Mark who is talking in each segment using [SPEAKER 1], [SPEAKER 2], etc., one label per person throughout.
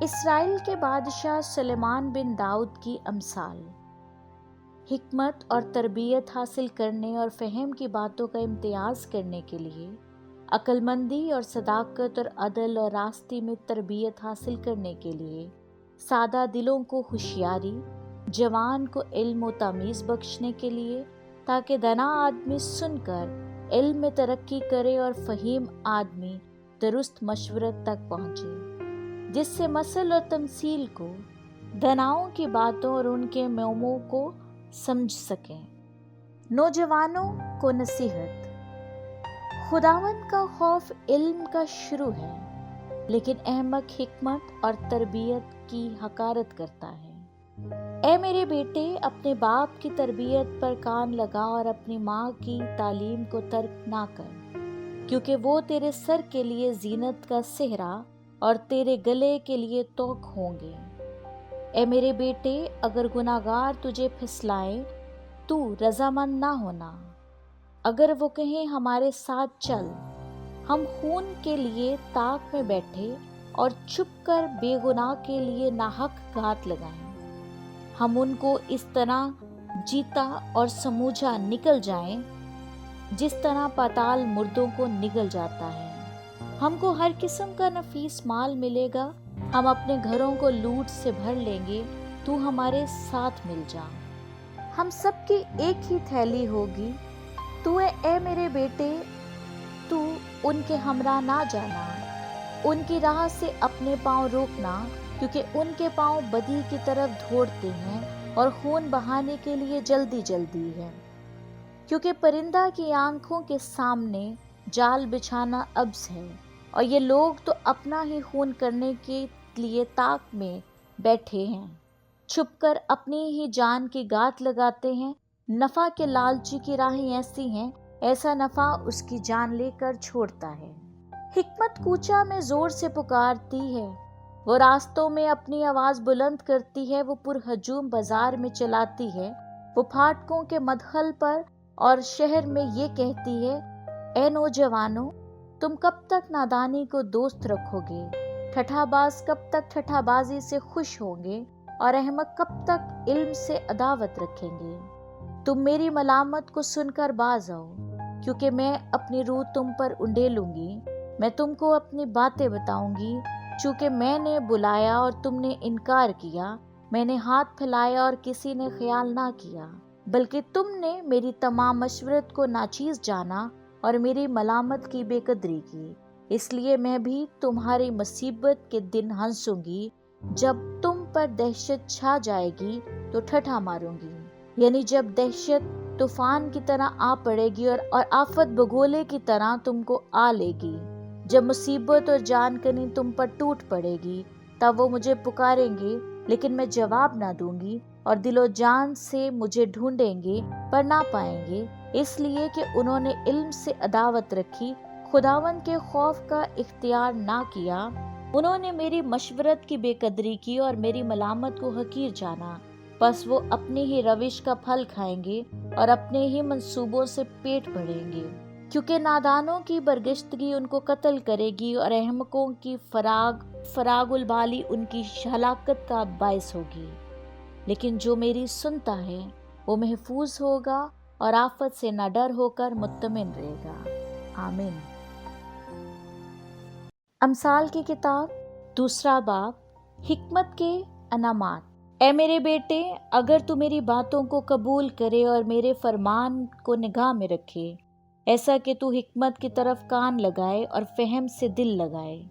[SPEAKER 1] اسرائیل کے بادشاہ سلیمان بن داؤد کی امثال۔ حکمت اور تربیت حاصل کرنے اور فہم کی باتوں کا امتیاز کرنے کے لیے، عقل مندی اور صداقت اور عدل اور راستی میں تربیت حاصل کرنے کے لیے، سادہ دلوں کو ہوشیاری، جوان کو علم و تمیز بخشنے کے لیے، تاکہ دانا آدمی سن کر علم میں ترقی کرے اور فہیم آدمی درست مشورت تک پہنچے، جس سے مثل اور تمثیل کو، داناؤں کی باتوں اور ان کے موموں کو سمجھ سکیں۔ نوجوانوں کو نصیحت۔ خداوند کا خوف علم کا شروع ہے، لیکن احمق حکمت اور تربیت کی حقارت کرتا ہے۔ اے میرے بیٹے، اپنے باپ کی تربیت پر کان لگا اور اپنی ماں کی تعلیم کو ترک نہ کر، کیونکہ وہ تیرے سر کے لیے زینت کا سہرا اور تیرے گلے کے لیے توق ہوں گے۔ اے میرے بیٹے، اگر گناہگار تجھے پھسلائیں تو رضامند نہ ہونا۔ اگر وہ کہیں ہمارے ساتھ چل، ہم خون کے لیے طاق میں بیٹھے اور چھپ کر بے گناہ کے لیے ناحق گھات لگائیں، ہم ان کو اس طرح جیتا اور سموجھا نکل جائیں جس طرح پاتال مردوں کو نگل جاتا ہے۔ ہم کو ہر قسم کا نفیس مال ملے گا، ہم اپنے گھروں کو لوٹ سے بھر لیں گے، تو ہمارے ساتھ مل جا۔ ہم سب کی ایک ہی تھیلی ہوگی، تو اے میرے بیٹے، تو ان کے ہمراہ نہ جانا، ان کی راہ سے اپنے پاؤں روکنا، کیونکہ ان کے پاؤں بدی کی طرف دوڑتے ہیں اور خون بہانے کے لیے جلدی جلدی ہے۔ کیونکہ پرندہ کی آنکھوں کے سامنے جال بچھانا عبث ہے، اور یہ لوگ تو اپنا ہی خون کرنے کے لیے طاق میں بیٹھے ہیں، چھپ کر اپنی ہی جان کی گھات لگاتے ہیں۔ نفع کے لالچی کی راہیں ایسی ہیں، ایسا نفع اس کی جان لے کر چھوڑتا ہے۔ حکمت کوچہ میں زور سے پکارتی ہے، وہ راستوں میں اپنی آواز بلند کرتی ہے، وہ پرہجوم بازار میں چلاتی ہے، وہ پھاٹکوں کے مدخل پر اور شہر میں یہ کہتی ہے، اے نوجوانوں، تم کب تک نادانی کو دوست رکھو گے؟ ٹھٹھا باز کب تک ٹھٹھا بازی سے خوش ہوں گے، اور احمق کب تک علم سے عداوت رکھیں گے؟ تم میری ملامت کو سن کر باز آؤ، کیونکہ میں اپنی روح تم پر انڈیلوں گی، میں تم کو اپنی باتیں بتاؤں گی۔ چونکہ میں نے بلایا اور تم نے انکار کیا، میں نے ہاتھ پھیلایا اور کسی نے خیال نہ کیا، بلکہ تم نے میری تمام مشورت کو ناچیز جانا اور میری ملامت کی بے قدری کی۔ اس لیے میں بھی تمہاری مصیبت کے دن ہنسوں گی، جب تم پر دہشت چھا جائے گی تو ٹھٹھا ماروں گی، یعنی جب دہشت طوفان کی طرح آ پڑے گی اور آفت بگولے کی طرح تم کو آ لے گی، جب مصیبت اور جان کنی تم پر ٹوٹ پڑے گی، تب وہ مجھے پکاریں گے لیکن میں جواب نہ دوں گی، اور دل و جان سے مجھے ڈھونڈیں گے پر نہ پائیں گے، اس لیے کہ انہوں نے علم سے عداوت رکھی، خداوند کے خوف کا اختیار نہ کیا۔ انہوں نے میری مشورت کی بے قدری کی اور میری ملامت کو حقیر جانا، بس وہ اپنی ہی روش کا پھل کھائیں گے اور اپنے ہی منصوبوں سے پیٹ بھریں گے، کیونکہ نادانوں کی برگشتگی ان کو قتل کرے گی اور احمقوں کی فراغ البالی ان کی ہلاکت کا باعث ہوگی۔ لیکن جو میری سنتا ہے وہ محفوظ ہوگا اور آفت سے نہ ڈر ہو کر مطمئن رہے گا۔ آمین۔ امثال کی کتاب 2 باب۔ حکمت کے انعامات۔ اے میرے بیٹے، اگر تو میری باتوں کو قبول کرے اور میرے فرمان کو نگاہ میں رکھے، ایسا کہ تو حکمت کی طرف کان لگائے اور فہم سے دل لگائے،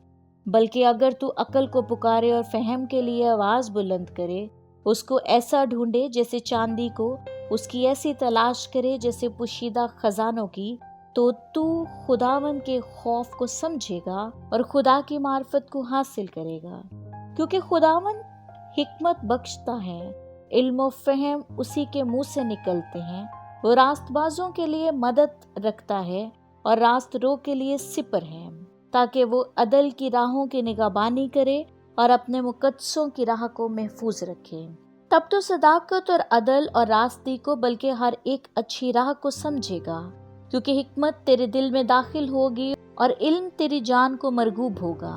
[SPEAKER 1] بلکہ اگر تو عقل کو پکارے اور فہم کے لیے آواز بلند کرے، اس کو ایسا ڈھونڈے جیسے چاندی کو، اس کی ایسی تلاش کرے جیسے پوشیدہ خزانوں کی، تو خداوند کے خوف کو سمجھے گا اور خدا کی معرفت کو حاصل کرے گا، کیونکہ خداوند حکمت بخشتا ہے، علم و فہم اسی کے منہ سے نکلتے ہیں۔ وہ راست بازوں کے لیے مدد رکھتا ہے اور راست رو کے لیے سپر ہے، تاکہ وہ عدل کی راہوں کی نگہبانی کرے اور اپنے مقدسوں کی راہ کو محفوظ رکھے۔ تب تو صداقت اور عدل اور راستی کو، بلکہ ہر ایک اچھی راہ کو سمجھے گا، کیونکہ حکمت تیرے دل میں داخل ہوگی اور علم تیری جان کو مرغوب ہوگا۔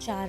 [SPEAKER 1] 4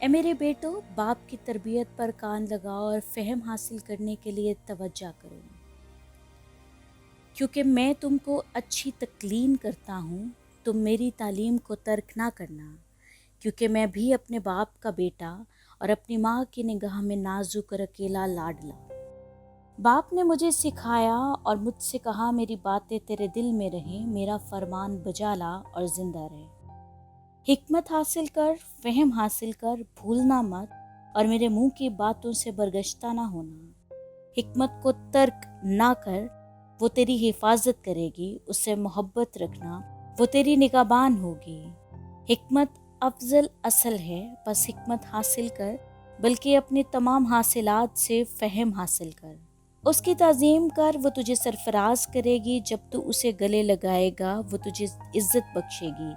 [SPEAKER 1] اے میرے بیٹو، باپ کی تربیت پر کان لگاؤ اور فہم حاصل کرنے کے لیے توجہ کرو، کیونکہ میں تم کو اچھی تکلیم کرتا ہوں۔ تم میری تعلیم کو ترک نہ کرنا، کیونکہ میں بھی اپنے باپ کا بیٹا اور اپنی ماں کی نگاہ میں نازک اور اکیلا لاڈلا۔ باپ نے مجھے سکھایا اور مجھ سے کہا، میری باتیں تیرے دل میں رہیں، میرا فرمان بجا لا اور زندہ رہے۔ حکمت حاصل کر، فہم حاصل کر، بھولنا مت اور میرے منہ کی باتوں سے برگشتہ نہ ہونا۔ حکمت کو ترک نہ کر، وہ تیری حفاظت کرے گی، اس سے محبت رکھنا، وہ تیری نگہبان ہوگی۔ حکمت افضل اصل ہے، بس حکمت حاصل کر، بلکہ اپنے تمام حاصلات سے فہم حاصل کر۔ اس کی تعظیم کر، وہ تجھے سرفراز کرے گی۔ جب تو اسے گلے لگائے گا، وہ تجھے عزت بخشے گی۔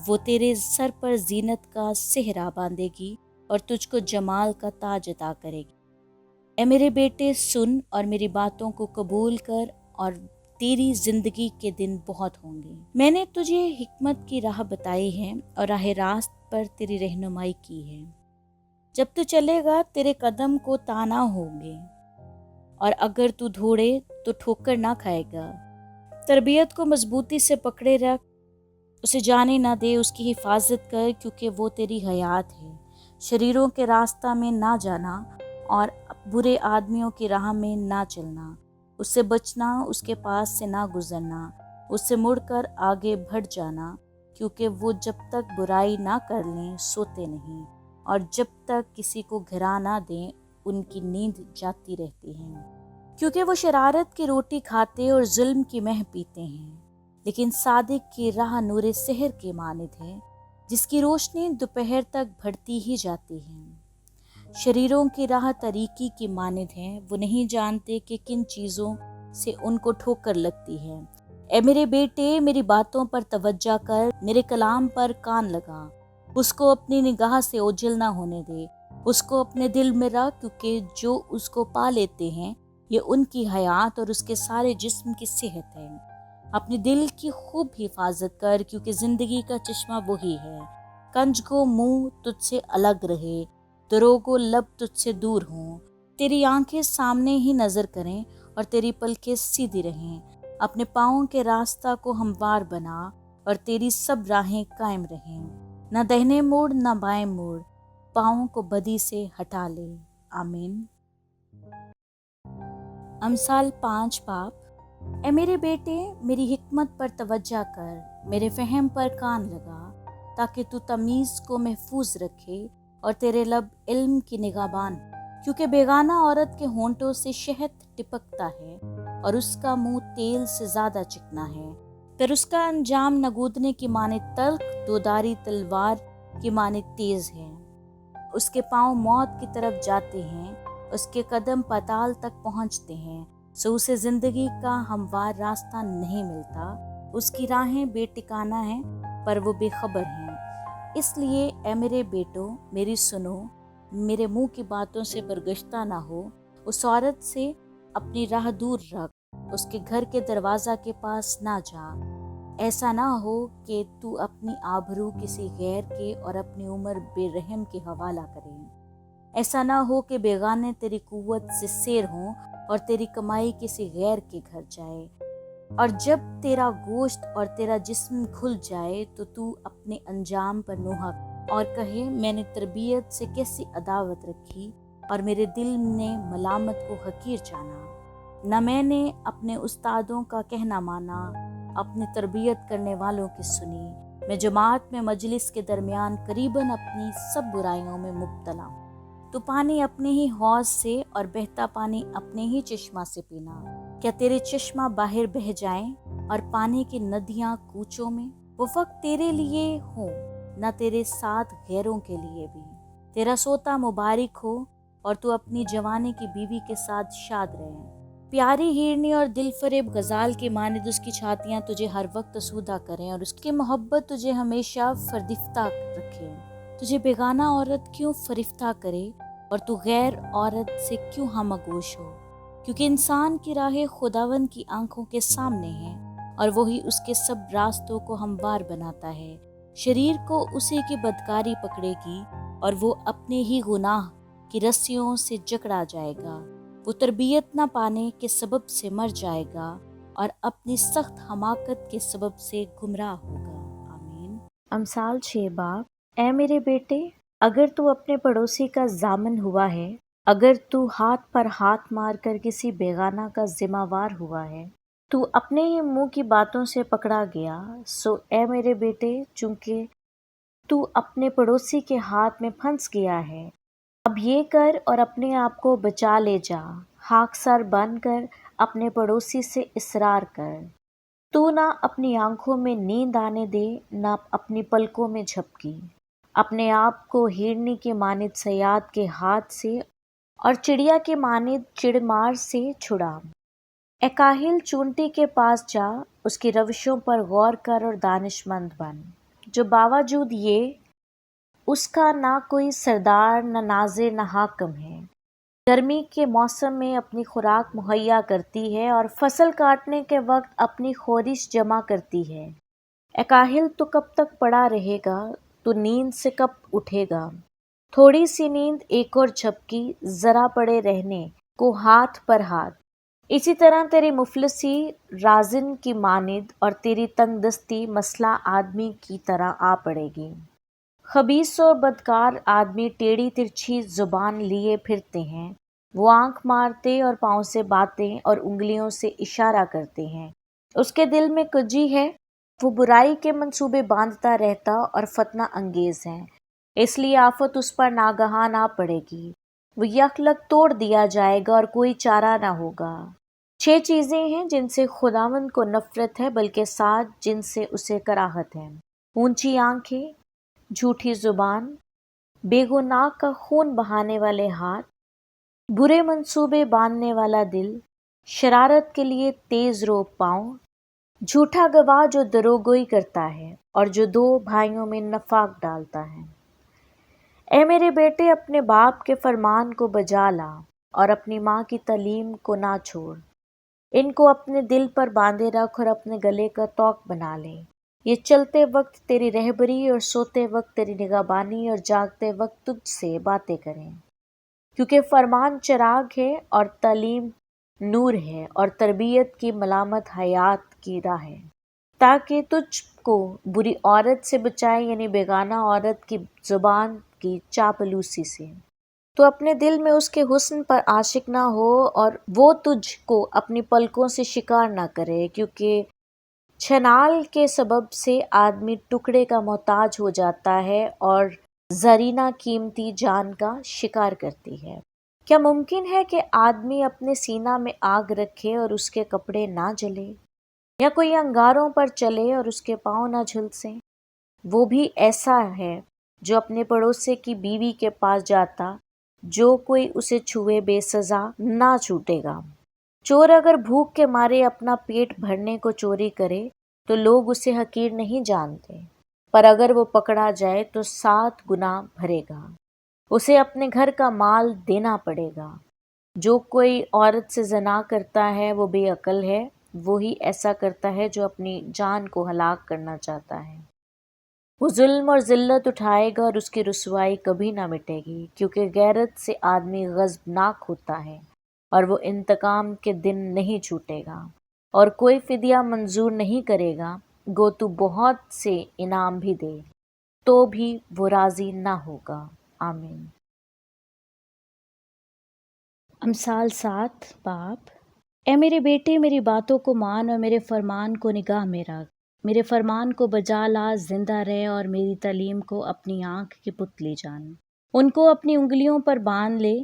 [SPEAKER 1] وہ تیرے سر پر زینت کا سہرا باندھے گی اور تجھ کو جمال کا تاج عطا کرے گی۔ اے میرے بیٹے، سن اور میری باتوں کو قبول کر، اور تیری زندگی کے دن بہت ہوں گے۔ میں نے تجھے حکمت کی راہ بتائی ہے اور راہ راست پر تیری رہنمائی کی ہے۔ جب تو چلے گا، تیرے قدم کو تانا ہوں گے، اور اگر تو دوڑے تو ٹھوکر نہ کھائے گا۔ تربیت کو مضبوطی سے پکڑے رکھ، اسے جانے نہ دے، اس کی حفاظت کر، کیونکہ وہ تیری حیات ہے۔ شریروں کے راستہ میں نہ جانا اور برے آدمیوں کی راہ میں نہ چلنا۔ اس سے بچنا، اس کے پاس سے نہ گزرنا، اس سے مڑ کر آگے بڑھ جانا، کیونکہ وہ جب تک برائی نہ کر لیں سوتے نہیں، اور جب تک کسی کو گھرا نہ دیں ان کی نیند جاتی رہتی ہے۔ کیونکہ وہ شرارت کی روٹی کھاتے اور ظلم کی مہ پیتے ہیں، لیکن صادق کی راہ نور سحر کے مانند ہے، جس کی روشنی دوپہر تک بڑھتی ہی جاتی ہے۔ شریروں کی راہ تاریکی کی مانند ہے، وہ نہیں جانتے کہ کن چیزوں سے ان کو ٹھوکر لگتی ہے۔ اے میرے بیٹے، میری باتوں پر توجہ کر، میرے کلام پر کان لگا، اس کو اپنی نگاہ سے اوجھل نہ ہونے دے، اس کو اپنے دل میں رکھ، کیونکہ جو اس کو پا لیتے ہیں یہ ان کی حیات اور اس کے سارے جسم کی صحت ہے۔ اپنے دل کی خوب حفاظت کر، کیونکہ زندگی کا چشمہ وہی ہے۔ کنج کو منہ تجھ سے الگ رہے، دروگو لب تجھ سے دور ہوں۔ تیری آنکھیں سامنے ہی نظر کریں اور تیری پلکیں سیدھی رہیں۔ اپنے پاؤں کے راستہ کو ہموار بنا اور تیری سب راہیں قائم رہیں۔ نہ دہنے موڑ نہ بائیں موڑ، پاؤں کو بدی سے ہٹا لے۔ آمین۔ امثال 5 باب۔ اے میرے بیٹے، میری حکمت پر توجہ کر، میرے فہم پر کان لگا، تاکہ تو تمیز کو محفوظ رکھے اور تیرے لب علم کی نگہبان، کیونکہ بیگانہ عورت کے ہونٹوں سے شہد ٹپکتا ہے اور اس کا منہ تیل سے زیادہ چکنا ہے، پھر اس کا انجام نگودنے کی مانند تلخ، دوداری تلوار کی مانند تیز ہے۔ اس کے پاؤں موت کی طرف جاتے ہیں، اس کے قدم پاتال تک پہنچتے ہیں، سو اسے زندگی کا ہموار راستہ نہیں ملتا۔ اس کی راہیں بے ٹھکانہ ہیں، پر وہ بے خبر ہیں۔ اس لیے اے میرے بیٹو، میری سنو، میرے منہ کی باتوں سے برگشتہ نہ ہو۔ اس عورت سے اپنی راہ دور رکھ، اس کے گھر کے دروازہ کے پاس نہ جا۔ ایسا نہ ہو کہ تو اپنی آبرو کسی غیر کے اور اپنی عمر بے رحم کے حوالہ کرے۔ ایسا نہ ہو کہ بیگانے تیری قوت سے سیر ہوں اور تیری کمائی کسی غیر کے گھر جائے، اور جب تیرا گوشت اور تیرا جسم کھل جائے تو تو اپنے انجام پر نوحہ اور کہے، میں نے تربیت سے کیسی عداوت رکھی اور میرے دل نے ملامت کو حقیر جانا۔ نہ میں نے اپنے استادوں کا کہنا مانا، اپنے تربیت کرنے والوں کی سنی۔ میں جماعت میں مجلس کے درمیان قریباً اپنی سب برائیوں میں مبتلا ہوں۔ تو پانی اپنے ہی حوض سے اور بہتا پانی اپنے ہی چشمہ سے پینا۔ کیا تیرے چشمہ باہر بہہ جائیں اور پانی کی ندیاں کوچوں میں؟ وہ وقت تیرے لیے ہو، نہ تیرے ساتھ غیروں کے لیے بھی۔ تیرا سوتا مبارک ہو اور تو اپنی جوانی کی بیوی کے ساتھ شاد رہے۔ پیاری ہرنی اور دل فریب غزال کی مانند اس کی چھاتیاں تجھے ہر وقت آسودہ کریں اور اس کی محبت تجھے ہمیشہ فردفتہ رکھے۔ تجھے بیگانہ عورت کیوں فریفتہ کرے اور تو غیر عورت سے کیوں ہم آغوش ہو؟ کیونکہ انسان کی راہیں خداوند کی آنکھوں کے سامنے ہیں، اور وہی اس کے سب راستوں کو ہموار بناتا ہے۔ شریر کو اسی کی بدکاری پکڑے گی اور وہ اپنے ہی گناہ کی رسیوں سے جکڑا جائے گا۔ وہ تربیت نہ پانے کے سبب سے مر جائے گا اور اپنی سخت حماقت کے سبب سے گمراہ ہوگا۔ آمین۔ امثال 6 باب۔ اے میرے بیٹے، اگر تو اپنے پڑوسی کا ضامن ہوا ہے، اگر تو ہاتھ پر ہاتھ مار کر کسی بیگانہ کا ذمہ وار ہوا ہے، تو اپنے ہی منہ کی باتوں سے پکڑا گیا، سو اے میرے بیٹے، چونکہ تو اپنے پڑوسی کے ہاتھ میں پھنس گیا ہے، اب یہ کر اور اپنے آپ کو بچا لے جا، خاکسار بن کر اپنے پڑوسی سے اصرار کر۔ تو نہ اپنی آنکھوں میں نیند آنے دے، نہ اپنی پلکوں میں جھپکی۔ اپنے آپ کو ہرنی کے مانند صیاد کے ہاتھ سے اور چڑیا کے مانند چڑمار سے چھڑا۔ اے کاہل، چونٹی کے پاس جا، اس کی روشوں پر غور کر اور دانش مند بن، جو باوجود یہ اس کا نہ کوئی سردار، نہ ناظر، نہ حاکم ہے، گرمی کے موسم میں اپنی خوراک مہیا کرتی ہے اور فصل کاٹنے کے وقت اپنی خورش جمع کرتی ہے۔ اے کاہل، تو کب تک پڑا رہے گا؟ تو نیند سے کب اٹھے گا؟ تھوڑی سی نیند، ایک اور جھپکی، ذرا پڑے رہنے کو ہاتھ پر ہاتھ۔ اسی طرح تیری مفلسی رازن کی مانند اور تیری تنگ دستی مسلح آدمی کی طرح آ پڑے گی۔ خبیث اور بدکار آدمی ٹیڑھی ترچھی زبان لیے پھرتے ہیں، وہ آنکھ مارتے اور پاؤں سے باتیں اور انگلیوں سے اشارہ کرتے ہیں۔ اس کے دل میں کجی ہے، وہ برائی کے منصوبے باندھتا رہتا اور فتنہ انگیز ہے، اس لیے آفت اس پر ناگہاں آ پڑے گی، وہ یکلک توڑ دیا جائے گا اور کوئی چارہ نہ ہوگا۔ 6 چیزیں ہیں جن سے خداوند کو نفرت ہے، بلکہ 7 جن سے اسے کراہت ہے: اونچی آنکھیں، جھوٹی زبان، بے گناہ کا خون بہانے والے ہاتھ، برے منصوبے باندھنے والا دل، شرارت کے لیے تیز رو پاؤں، جھوٹا گواہ جو دروغگوئی کرتا ہے اور جو 2 بھائیوں میں نفاق ڈالتا ہے۔ اے میرے بیٹے، اپنے باپ کے فرمان کو بجا لا اور اپنی ماں کی تعلیم کو نہ چھوڑ۔ ان کو اپنے دل پر باندھے رکھ اور اپنے گلے کا طوق بنا لے۔ یہ چلتے وقت تیری رہبری اور سوتے وقت تیری نگہبانی اور جاگتے وقت تجھ سے باتیں کریں، کیونکہ فرمان چراغ ہے اور تعلیم نور ہے اور تربیت کی ملامت حیات کی راہ ہے، تاکہ تجھ کو بری عورت سے بچائے، یعنی بیگانہ عورت کی زبان کی چاپلوسی سے۔ تو اپنے دل میں اس کے حسن پر عاشق نہ ہو اور وہ تجھ کو اپنی پلکوں سے شکار نہ کرے، کیونکہ چھنال کے سبب سے آدمی ٹکڑے کا محتاج ہو جاتا ہے اور زرینہ قیمتی جان کا شکار کرتی ہے۔ کیا ممکن ہے کہ آدمی اپنے سینہ میں آگ رکھے اور اس کے کپڑے نہ جلے، یا کوئی انگاروں پر چلے اور اس کے پاؤں نہ جھلسیں؟ وہ بھی ایسا ہے جو اپنے پڑوسی کی بیوی کے پاس جاتا، جو کوئی اسے چھوئے بے سزا نہ چھوٹے گا۔ چور اگر بھوک کے مارے اپنا پیٹ بھرنے کو چوری کرے تو لوگ اسے حقیر نہیں جانتے، پر اگر وہ پکڑا جائے تو 7 گنا بھرے گا، اسے اپنے گھر کا مال دینا پڑے گا۔ جو کوئی عورت سے زنا کرتا ہے وہ بے عقل ہے، وہی ایسا کرتا ہے جو اپنی جان کو ہلاک کرنا چاہتا ہے۔ وہ ظلم اور ذلت اٹھائے گا اور اس کی رسوائی کبھی نہ مٹے گی، کیونکہ غیرت سے آدمی غضبناک ہوتا ہے اور وہ انتقام کے دن نہیں چھوٹے گا، اور کوئی فدیہ منظور نہیں کرے گا، گو تو بہت سے انعام بھی دے تو بھی وہ راضی نہ ہوگا۔ آمین۔ امثال 7 باب۔ اے میرے بیٹے، میری باتوں کو مان اور میرے فرمان کو نگاہ میں رکھ۔ میرے فرمان کو بجا لا، زندہ رہ، اور میری تعلیم کو اپنی آنکھ کی پتلی جان۔ ان کو اپنی انگلیوں پر باندھ لے،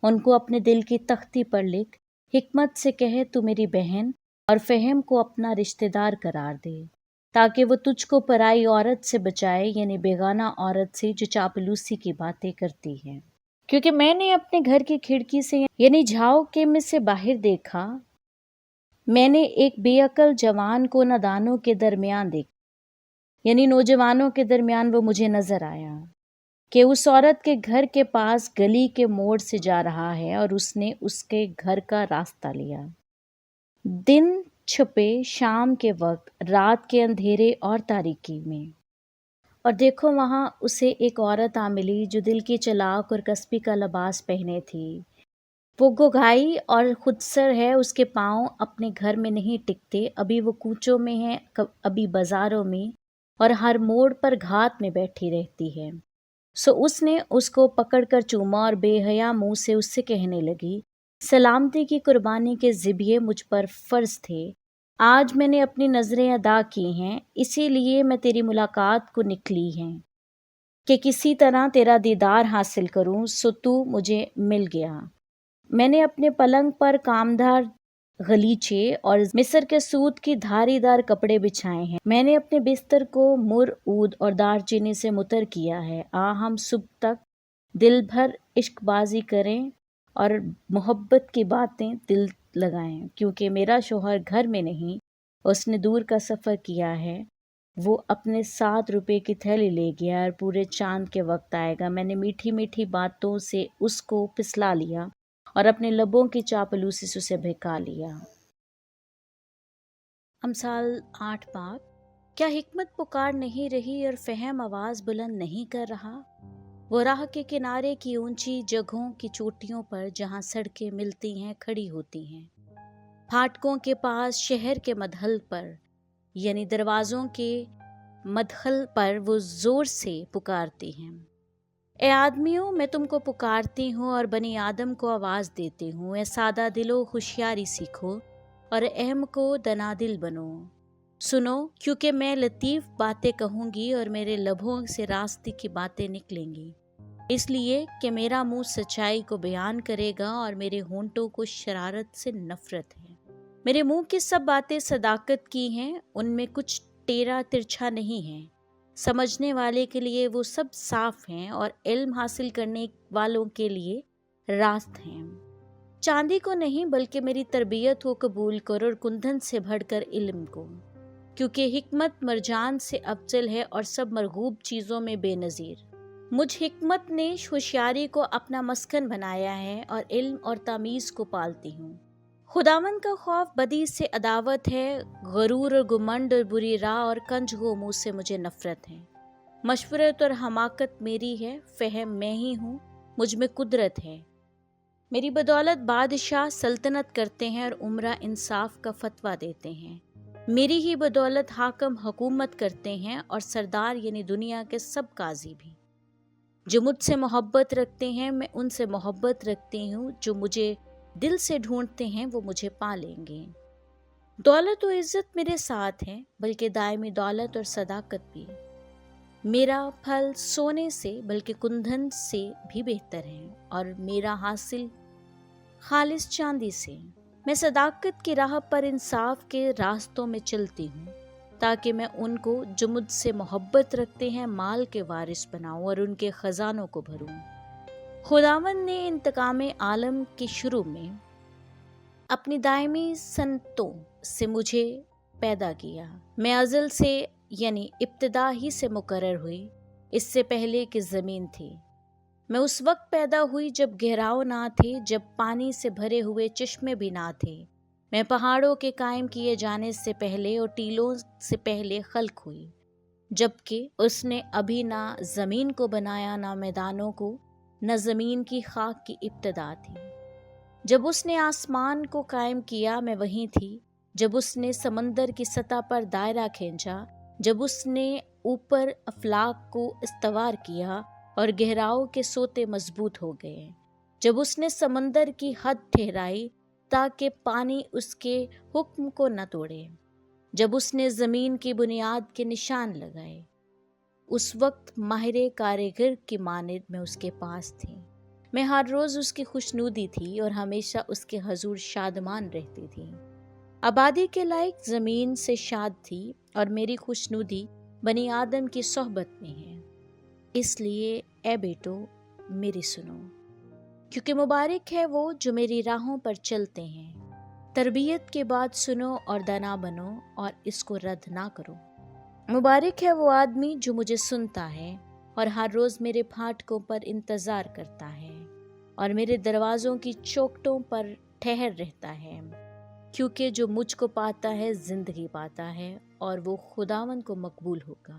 [SPEAKER 1] ان کو اپنے دل کی تختی پر لکھ۔ حکمت سے کہے تو میری بہن، اور فہم کو اپنا رشتہ دار قرار دے، تاکہ وہ تجھ کو پرائی عورت سے بچائے، یعنی بیگانہ عورت سے جو چاپلوسی کی باتیں کرتی ہے۔ کیونکہ میں نے اپنے گھر کی کھڑکی سے، یعنی جھاؤکے میں سے باہر دیکھا، میں نے ایک بے عقل جوان کو نادانوں کے درمیان دیکھا، یعنی نوجوانوں کے درمیان وہ مجھے نظر آیا، کہ اس عورت کے گھر کے پاس گلی کے موڑ سے جا رہا ہے اور اس نے اس کے گھر کا راستہ لیا۔ دن چھپے، شام کے وقت، رات کے اندھیرے اور تاریکی میں اور دیکھو وہاں اسے ایک عورت آ ملی جو دل کی چلاک اور کسبی کا لباس پہنے تھی۔ وہ گھائی اور خودسر ہے، اس کے پاؤں اپنے گھر میں نہیں ٹکتے، ابھی وہ کوچوں میں ہے، ابھی بازاروں میں، اور ہر موڑ پر گھات میں بیٹھی رہتی ہے۔ سو اس نے اس کو پکڑ کر چوما اور بے حیا منہ سے اس سے کہنے لگی، سلامتی کی قربانی کے ذبیحے مجھ پر فرض تھے، آج میں نے اپنی نظریں ادا کی ہیں، اسی لیے میں تیری ملاقات کو نکلی ہیں کہ کسی طرح تیرا دیدار حاصل کروں، سو تو مجھے مل گیا۔ میں نے اپنے پلنگ پر کامدار غلیچے اور مصر کے سوت کی دھاری دار کپڑے بچھائے ہیں، میں نے اپنے بستر کو مر عود اور دار چینی سے متر کیا ہے، ہم صبح تک دل بھر عشق بازی کریں اور محبت کی باتیں دل لگائیں، کیونکہ میرا شوہر گھر میں نہیں، اس نے دور کا سفر کیا ہے، وہ اپنے 7 روپے کی تھیلی لے گیا اور پورے چاند کے وقت آئے گا۔ میں نے میٹھی میٹھی باتوں سے اس کو پھسلا لیا اور اپنے لبوں کی چاپلوسی سے اسے بہکا لیا۔ امثال 8 کیا حکمت پکار نہیں رہی اور فہم آواز بلند نہیں کر رہا؟ وہ راہ کے کنارے کی اونچی جگہوں کی چوٹیوں پر جہاں سڑکیں ملتی ہیں کھڑی ہوتی ہیں، پھاٹکوں کے پاس شہر کے مدخل پر، یعنی دروازوں کے مدخل پر وہ زور سے پکارتی ہیں، اے آدمیوں میں تم کو پکارتی ہوں اور بنی آدم کو آواز دیتی ہوں، اے سادہ دلو ہوشیاری سیکھو اور اہم کو دنادل بنو، سنو کیونکہ میں لطیف باتیں کہوں گی اور میرے لبوں سے راستے کی باتیں نکلیں گی، اس لیے کہ میرا منہ سچائی کو بیان کرے گا اور میرے ہونٹوں کو شرارت سے نفرت ہے۔ میرے منہ کی سب باتیں صداقت کی ہیں، ان میں کچھ ٹیڑھا ترچھا نہیں ہے، سمجھنے والے کے لیے وہ سب صاف ہیں اور علم حاصل کرنے والوں کے لیے راست ہیں۔ چاندی کو نہیں بلکہ میری تربیت کو قبول کر اور کندھن سے بڑھ کر علم کو، کیونکہ حکمت مرجان سے افضل ہے اور سب مرغوب چیزوں میں بے نظیر۔ مجھ حکمت نے ہوشیاری کو اپنا مسکن بنایا ہے اور علم اور تمیز کو پالتی ہوں۔ خداوند کا خوف بدی سے عداوت ہے، غرور اور گمنڈ اور بری راہ اور کنج و منہ سے مجھے نفرت ہے۔ مشورت اور حماقت میری ہے، فہم میں ہی ہوں، مجھ میں قدرت ہے، میری بدولت بادشاہ سلطنت کرتے ہیں اور عمرہ انصاف کا فتویٰ دیتے ہیں، میری ہی بدولت حاکم حکومت کرتے ہیں اور سردار یعنی دنیا کے سب قاضی بھی۔ جو مجھ سے محبت رکھتے ہیں میں ان سے محبت رکھتی ہوں، جو مجھے دل سے ڈھونڈتے ہیں وہ مجھے پا لیں گے۔ دولت و عزت میرے ساتھ ہے، بلکہ دائمی دولت اور صداقت بھی۔ میرا پھل سونے سے بلکہ کندھن سے بھی بہتر ہے اور میرا حاصل خالص چاندی سے۔ میں صداقت کی راہ پر انصاف کے راستوں میں چلتی ہوں، تاکہ میں ان کو جو مجھ سے محبت رکھتے ہیں مال کے وارث بناؤں اور ان کے خزانوں کو بھروں۔ خداوند نے انتقام عالم کے شروع میں اپنی دائمی صنعتوں سے مجھے پیدا کیا، میں ازل سے یعنی ابتدا ہی سے مقرر ہوئی، اس سے پہلے کہ زمین تھی۔ میں اس وقت پیدا ہوئی جب گہراؤ نہ تھے، جب پانی سے بھرے ہوئے چشمے بھی نہ تھے، میں پہاڑوں کے قائم کیے جانے سے پہلے اور ٹیلوں سے پہلے خلق ہوئی، جبکہ اس نے ابھی نہ زمین کو بنایا نہ میدانوں کو، نہ زمین کی خاک کی ابتدا تھی۔ جب اس نے آسمان کو قائم کیا میں وہیں تھی، جب اس نے سمندر کی سطح پر دائرہ کھینچا، جب اس نے اوپر افلاک کو استوار کیا اور گہراؤ کے سوتے مضبوط ہو گئے، جب اس نے سمندر کی حد ٹھہرائی تاکہ پانی اس کے حکم کو نہ توڑے، جب اس نے زمین کی بنیاد کے نشان لگائے، اس وقت ماہر کاریگر کی مانند میں اس کے پاس تھی۔ میں ہر روز اس کی خوشنودی تھی اور ہمیشہ اس کے حضور شادمان رہتی تھی۔ آبادی کے لائق زمین سے شاد تھی اور میری خوشنودی بنی آدم کی صحبت میں ہے، اس لیے اے بیٹو میری سنو، کیونکہ مبارک ہے وہ جو میری راہوں پر چلتے ہیں۔ تربیت کے بعد سنو اور دانا بنو اور اس کو رد نہ کرو۔ مبارک ہے وہ آدمی جو مجھے سنتا ہے اور ہر روز میرے پھاٹکوں پر انتظار کرتا ہے اور میرے دروازوں کی چوکھٹوں پر ٹھہر رہتا ہے، کیونکہ جو مجھ کو پاتا ہے زندگی پاتا ہے اور وہ خداوند کو مقبول ہوگا۔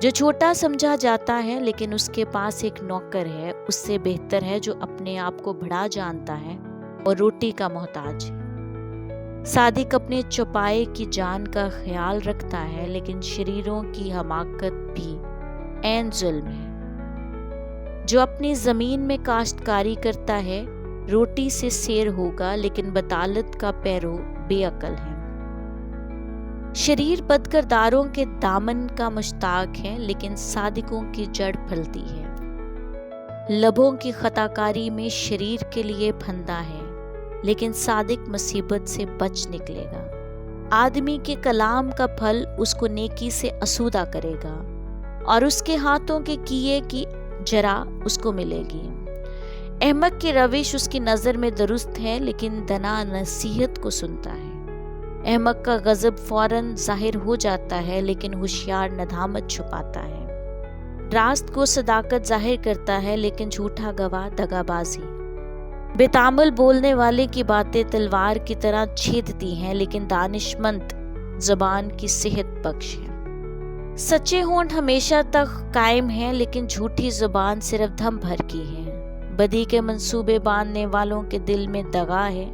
[SPEAKER 1] جو چھوٹا سمجھا جاتا ہے لیکن اس کے پاس ایک نوکر ہے، اس سے بہتر ہے جو اپنے آپ کو بڑا جانتا ہے اور روٹی کا محتاج ہے۔ صادق اپنے چوپائے کی جان کا خیال رکھتا ہے لیکن شریروں کی حماقت بھی عین ظلم ہے۔ جو اپنی زمین میں کاشتکاری کرتا ہے روٹی سے سیر ہوگا لیکن بطالت کا پیرو بے عقل ہے۔ شریر بد کرداروں کے دامن کا مشتاق ہے لیکن صادقوں کی جڑ پھلتی ہے۔ لبوں کی خطاکاری میں شریر کے لیے پھندا ہے لیکن صادق مصیبت سے بچ نکلے گا۔ آدمی کے کلام کا پھل اس کو نیکی سے اسودہ کرے گا اور اس کے ہاتھوں کے کیے کی جرا اس کو ملے گی۔ احمق کی روش اس کی نظر میں درست ہے لیکن دنا نصیحت کو سنتا ہے۔ احمق کا غضب فوراً ظاہر ہو جاتا ہے لیکن ہوشیار ندامت چھپاتا ہے۔ راست کو صداقت ظاہر کرتا ہے لیکن جھوٹا گواہ دغا بازی۔ بے تعامل بولنے والے کی باتیں تلوار کی طرح چھیدتی ہیں لیکن دانشمند زبان کی صحت بخش ہے۔ سچے ہونٹ ہمیشہ تک قائم ہیں لیکن جھوٹی زبان صرف دم بھر کی ہے۔ بدی کے منصوبے باندھنے والوں کے دل میں دغا ہے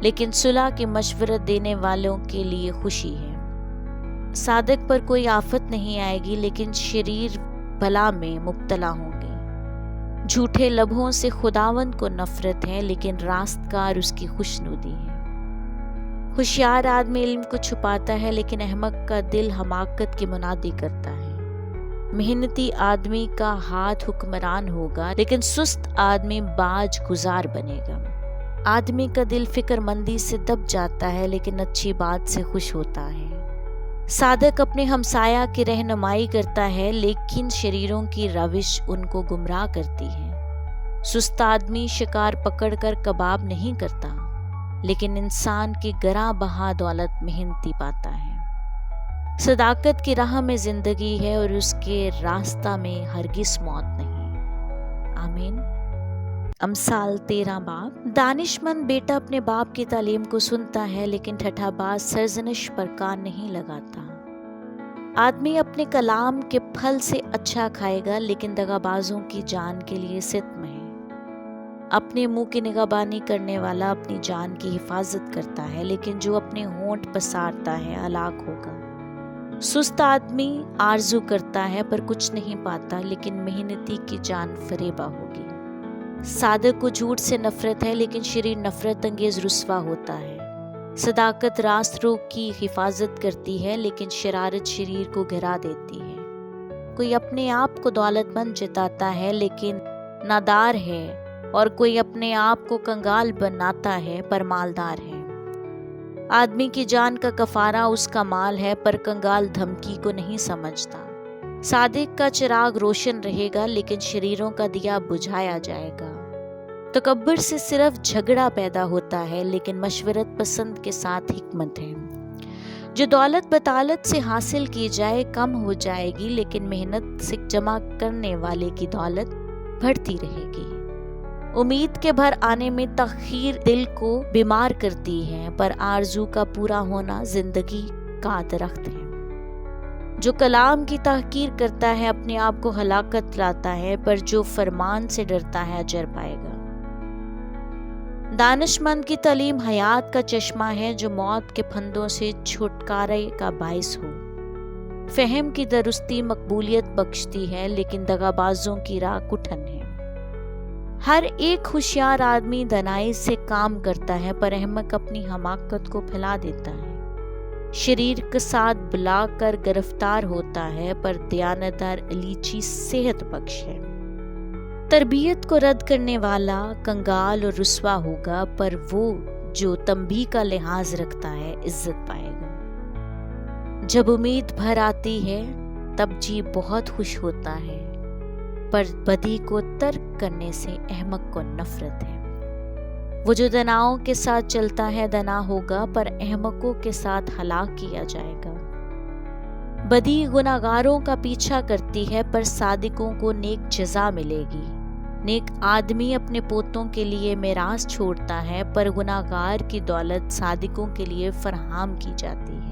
[SPEAKER 1] لیکن صلح کی مشورت دینے والوں کے لیے خوشی ہے۔ صادق پر کوئی آفت نہیں آئے گی لیکن شریر بلا میں مبتلا ہوں گے۔ جھوٹے لبوں سے خداوند کو نفرت ہے لیکن راستگار اس کی خوشنودی ہے۔ ہوشیار آدمی علم کو چھپاتا ہے لیکن احمق کا دل حماقت کی منادی کرتا ہے۔ محنتی آدمی کا ہاتھ حکمران ہوگا لیکن سست آدمی باج گزار بنے گا۔ آدمی کا دل فکر مندی سے دب جاتا ہے لیکن اچھی بات سے خوش ہوتا ہے۔ صادق اپنے ہمسایہ کی رہنمائی کرتا ہے لیکن شریروں کی روش ان کو گمراہ کرتی ہے۔ سست آدمی شکار پکڑ کر کباب نہیں کرتا لیکن انسان کی گراں بہا دولت محنتی پاتا ہے۔ صداقت کی راہ میں زندگی ہے اور اس کے راستہ میں ہرگز موت نہیں۔ آمین۔ امثال 13 باب۔ دانشمند بیٹا اپنے باپ کی تعلیم کو سنتا ہے لیکن ٹھٹھا باز سرزنش پر کان نہیں لگاتا۔ آدمی اپنے کلام کے پھل سے اچھا کھائے گا لیکن دغابازوں کی جان کے لیے ستم ہے۔ اپنے منہ کی نگہبانی کرنے والا اپنی جان کی حفاظت کرتا ہے لیکن جو اپنے ہونٹ پسارتا ہے ہلاک ہوگا۔ سست آدمی آرزو کرتا ہے پر کچھ نہیں پاتا لیکن محنتی کی جان فریبا ہوگی۔ صادق کو جھوٹ سے نفرت ہے لیکن شریر نفرت انگیز رسوا ہوتا ہے۔ صداقت راست رو کی حفاظت کرتی ہے لیکن شرارت شریر کو گھرا دیتی ہے۔ کوئی اپنے آپ کو دولت مند جتاتا ہے لیکن نادار ہے اور کوئی اپنے آپ کو کنگال بناتا ہے پر مالدار ہے۔ آدمی کی جان کا کفارہ اس کا مال ہے پر کنگال دھمکی کو نہیں سمجھتا۔ صادق کا چراغ روشن رہے گا لیکن شریروں کا دیا بجھایا جائے گا۔ تکبر سے صرف جھگڑا پیدا ہوتا ہے لیکن مشورت پسند کے ساتھ حکمت ہے۔ جو دولت بطالت سے حاصل کی جائے کم ہو جائے گی لیکن محنت سے جمع کرنے والے کی دولت بڑھتی رہے گی۔ امید کے بھر آنے میں تاخیر دل کو بیمار کرتی ہے پر آرزو کا پورا ہونا زندگی کا درخت ہے۔ جو کلام کی تحقیر کرتا ہے اپنے آپ کو ہلاکت لاتا ہے پر جو فرمان سے ڈرتا ہے اجر پائے گا۔ دانشمند کی تعلیم حیات کا چشمہ ہے جو موت کے پھندوں سے چھٹکارے کا باعث ہو۔ فہم کی درستی مقبولیت بخشتی ہے لیکن دغابازوں کی راہ کٹھن ہے۔ ہر ایک ہوشیار آدمی دنائی سے کام کرتا ہے پر احمق اپنی حماقت کو پھیلا دیتا ہے۔ شریر کے ساتھ بلا کر گرفتار ہوتا ہے پر دیانتدار الیچی صحت بخش ہے۔ تربیت کو رد کرنے والا کنگال اور رسوا ہوگا پر وہ جو تنبیہ کا لحاظ رکھتا ہے عزت پائے گا۔ جب امید بھر آتی ہے تب جی بہت خوش ہوتا ہے پر بدی کو ترک کرنے سے احمق کو نفرت ہے۔ وہ جو دناؤں کے ساتھ چلتا ہے دنا ہوگا پر احمقوں کے ساتھ ہلاک کیا جائے گا۔ بدی گناہگاروں کا پیچھا کرتی ہے پر صادقوں کو نیک جزا ملے گی۔ نیک آدمی اپنے پوتوں کے لیے میراث چھوڑتا ہے پر گناہگار کی دولت صادقوں کے لیے فراہم کی جاتی ہے۔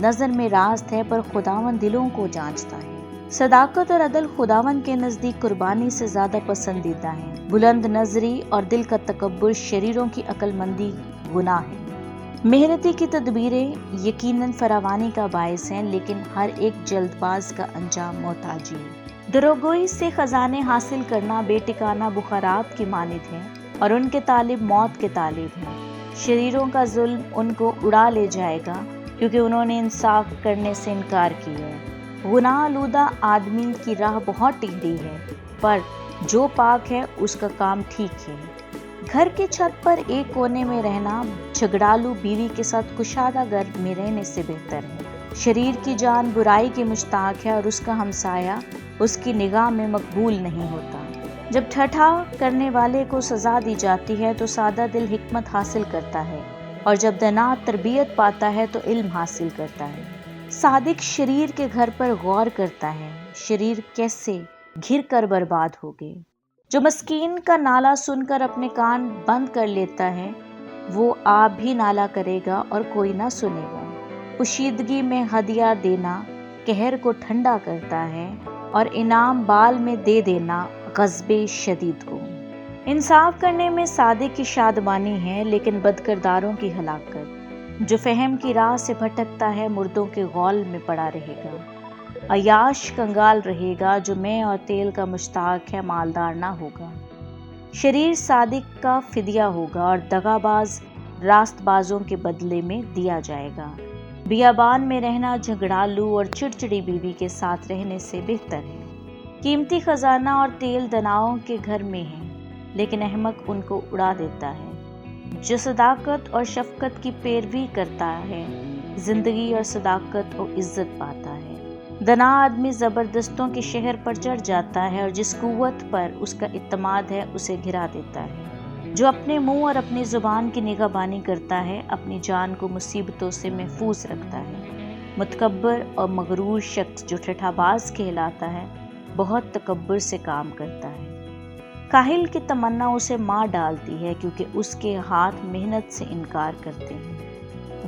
[SPEAKER 1] نظر میں راست ہے، پر خداوند دلوں کو جانچتا ہے۔ صداقت اور عدل خداوند کے نزدیک قربانی سے زیادہ پسندیدہ ہیں۔ بلند نظری اور دل کا تکبر شریروں کی عقل مندی گناہ ہے۔ محنتی کی تدبیریں یقیناً فراوانی کا باعث ہیں، لیکن ہر ایک جلد باز کا انجام محتاجی ہے۔ دروگوئی سے خزانے حاصل کرنا بے ٹھکانہ بخارات کی مانند ہے، اور ان کے طالب موت کے طالب ہیں۔ شریروں کا ظلم ان کو اڑا لے جائے گا، کیونکہ انہوں نے انصاف کرنے سے انکار کیا ہے۔ گناہ آلودہ آدمی کی راہ بہت ٹیڑھی ہے، پر جو پاک ہے اس کا کام ٹھیک ہے۔ گھر کے چھت پر ایک کونے میں رہنا جھگڑالو بیوی کے ساتھ کشادہ گھر میں رہنے سے بہتر ہے۔ شریر کی جان برائی کے مشتاق ہے، اور اس کا ہمسایہ اس کی نگاہ میں مقبول نہیں ہوتا۔ جب ٹھٹھا کرنے والے کو سزا دی جاتی ہے تو سادہ دل حکمت حاصل کرتا ہے، اور جب دنا تربیت پاتا ہے تو علم حاصل کرتا ہے۔ صادق شریر کے گھر پر غور کرتا ہے، شریر کیسے گھر کر برباد ہو گئے۔ جو مسکین کا نالہ سن کر اپنے کان بند کر لیتا ہے، وہ آپ بھی نالہ کرے گا اور کوئی نہ سنے گا۔ پوشیدگی میں ہدیہ دینا قہر کو ٹھنڈا کرتا ہے، اور انعام بال میں دے دینا غضب شدید کو۔ انصاف کرنے میں صادق کی شادمانی ہے، لیکن بد کرداروں کی ہلاکت۔ جو فہم کی راہ سے بھٹکتا ہے مردوں کے غول میں پڑا رہے گا۔ عیاش کنگال رہے گا، جو میں اور تیل کا مشتاق ہے مالدار نہ ہوگا۔ شریر صادق کا فدیہ ہوگا، اور دغاباز راست بازوں کے بدلے میں دیا جائے گا۔ بیابان میں رہنا جھگڑالو اور چڑچڑی بیوی کے ساتھ رہنے سے بہتر ہے۔ قیمتی خزانہ اور تیل دناؤں کے گھر میں ہے، لیکن احمق ان کو اڑا دیتا ہے۔ جو صداقت اور شفقت کی پیروی کرتا ہے زندگی اور صداقت اور عزت پاتا ہے۔ دنا آدمی زبردستوں کے شہر پر چڑھ جاتا ہے، اور جس قوت پر اس کا اعتماد ہے اسے گرا دیتا ہے۔ جو اپنے منہ اور اپنی زبان کی نگہبانی کرتا ہے اپنی جان کو مصیبتوں سے محفوظ رکھتا ہے۔ متکبر اور مغرور شخص جو ٹھٹھا باز کہلاتا ہے بہت تکبر سے کام کرتا ہے۔ کاہل کی تمنا اسے مار ڈالتی ہے، کیونکہ اس کے ہاتھ محنت سے انکار کرتے ہیں۔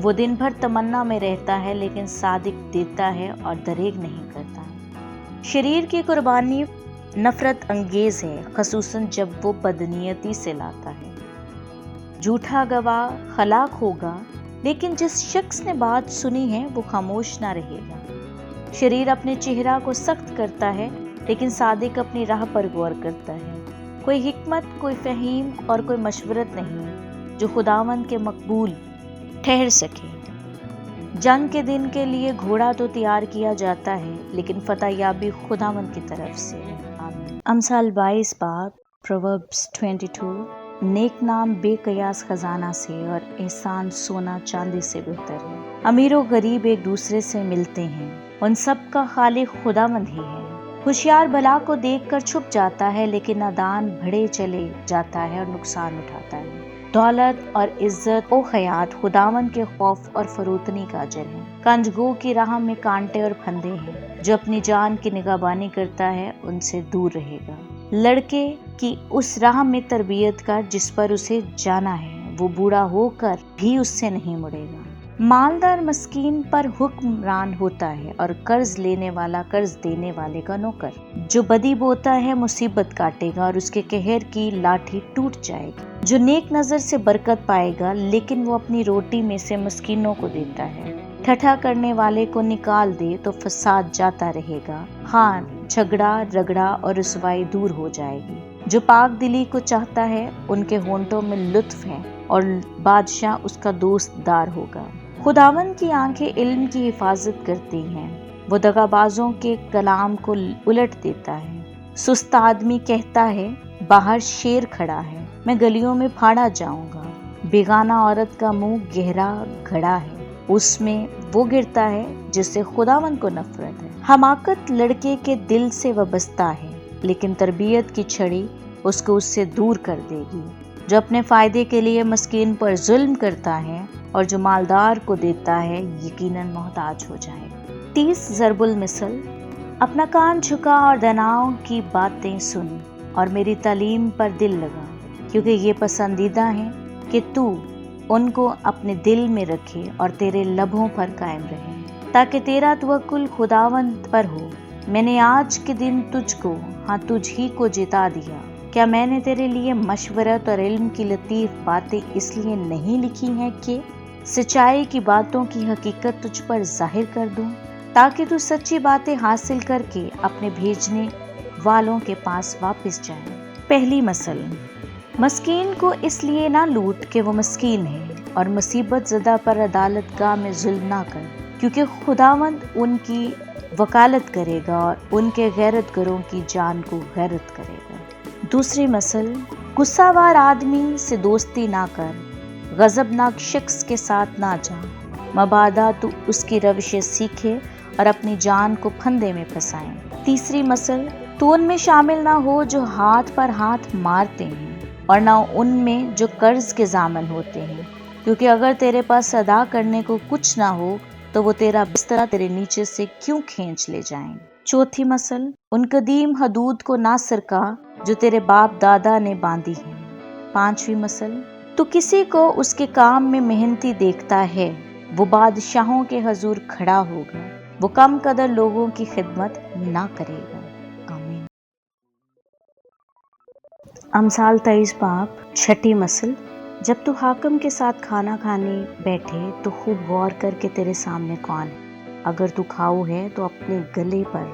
[SPEAKER 1] وہ دن بھر تمنا میں رہتا ہے، لیکن صادق دیتا ہے اور دریغ نہیں کرتا۔ شریر کی قربانی نفرت انگیز ہے، خصوصاً جب وہ بدنیتی سے لاتا ہے۔ جھوٹا گواہ ہلاک ہوگا، لیکن جس شخص نے بات سنی ہے وہ خاموش نہ رہے گا۔ شریر اپنے چہرہ کو سخت کرتا ہے، لیکن صادق اپنی راہ پر غور کرتا ہے۔ کوئی حکمت، کوئی فہیم اور کوئی مشورت نہیں جو خداوند کے مقبول ٹھہر سکے۔ جنگ کے دن کے لیے گھوڑا تو تیار کیا جاتا ہے، لیکن فتح یابی خداوند کی طرف سے۔ آمین۔ امثال 22 باب پرووربس 22۔ نیک نام بے قیاس خزانہ سے، اور احسان سونا چاندی سے بہتر ہے۔ امیر و غریب ایک دوسرے سے ملتے ہیں، ان سب کا خالق خداوند ہی ہے۔ ہوشیار بلا کو دیکھ کر چھپ جاتا ہے، لیکن نادان بڑھے چلے جاتا ہے اور نقصان اٹھاتا ہے۔ دولت اور عزت و حیات خداوند کے خوف اور فروتنی کا اجر ہے۔ کنجگو کی راہ میں کانٹے اور پھندے ہیں، جو اپنی جان کی نگہبانی کرتا ہے ان سے دور رہے گا۔ لڑکے کی اس راہ میں تربیت کر جس پر اسے جانا ہے، وہ بوڑھا ہو کر بھی اس سے نہیں مڑے گا۔ مالدار مسکین پر حکمران ہوتا ہے، اور قرض لینے والا قرض دینے والے کا نوکر۔ جو بدی بوتا ہے مصیبت کاٹے گا، اور اس کے قہر کی لاٹھی ٹوٹ جائے گی۔ جو نیک نظر سے برکت پائے گا، لیکن وہ اپنی روٹی میں سے مسکینوں کو دیتا ہے۔ ٹھٹھا کرنے والے کو نکال دے تو فساد جاتا رہے گا۔ ہاں، جھگڑا رگڑا اور رسوائی دور ہو جائے گی۔ جو پاک دلی کو چاہتا ہے ان کے ہونٹوں میں لطف ہے، اور بادشاہ اس کا دوست دار ہوگا۔ خداوند کی آنکھیں علم کی حفاظت کرتی ہیں، وہ دغابازوں کے کلام کو الٹ دیتا ہے۔ سست آدمی کہتا ہے باہر شیر کھڑا ہے، میں گلیوں میں پھاڑا جاؤں گا۔ بیگانہ عورت کا منہ گہرا گھڑا ہے، اس میں وہ گرتا ہے جس سے خداوند کو نفرت ہے۔ حماقت لڑکے کے دل سے وابستہ ہے، لیکن تربیت کی چھڑی اس کو اس سے دور کر دے گی۔ جو اپنے فائدے کے لیے مسکین پر ظلم کرتا ہے اور جو مالدار کو دیتا ہے یقیناً محتاج ہو جائے گا۔ 30 ضرب المثل۔ اپنا کان جھکا اور دناؤں کی باتیں سن، اور میری تعلیم پر دل لگا، کیونکہ یہ پسندیدہ ہیں کہ تو ان کو اپنے دل میں رکھے اور تیرے لبوں پر قائم رہے، تاکہ تیرا توکل خداوند پر ہو۔ میں نے آج کے دن تجھ کو، ہاں تجھ ہی کو جتا دیا۔ کیا میں نے تیرے لیے مشورت اور علم کی لطیف باتیں اس لیے نہیں لکھی ہیں کہ سچائی کی باتوں کی حقیقت تجھ پر ظاہر کر دوں، تاکہ تو سچی باتیں حاصل کر کے اپنے بھیجنے والوں کے پاس واپس جائے۔ پہلی مثل، مسکین کو اس لیے نہ لوٹ کہ وہ مسکین ہے، اور مصیبت زدہ پر عدالت گاہ میں ظلم نہ کر، کیونکہ خداوند ان کی وکالت کرے گا اور ان کے غیرت گروں کی جان کو غیرت کرے گا۔ دوسری مثل، غصہ وار آدمی سے دوستی نہ کر، غضبناک شخص کے ساتھ نہ جا، مبادا تو اس کی روشیں سیکھے اور اپنی جان کو پھندے میں پھنسائیں۔ تیسری مثل، تو ان میں شامل نہ ہو جو ہاتھ پر ہاتھ مارتے ہیں، اور نہ ان میں جو قرض کے ضامن ہوتے ہیں، کیونکہ اگر تیرے پاس ادا کرنے کو کچھ نہ ہو تو وہ تیرا بستر تیرے نیچے سے کیوں کھینچ لے جائیں۔ چوتھی مثل، ان قدیم حدود کو نہ سرکا جو تیرے باپ دادا نے باندھی ہیں۔ پانچویں مثل، تو کسی کو اس کے کام میں محنتی دیکھتا ہے، وہ بادشاہوں کے حضور کھڑا ہوگا، وہ کم قدر لوگوں کی خدمت نہ کرے گا۔ آمین۔ امثال 23 باب، چھٹی مثل، جب تو حاکم کے ساتھ کھانا کھانے بیٹھے تو خوب غور کر کے تیرے سامنے کون ہے۔ اگر تو کھاؤ ہے تو اپنے گلے پر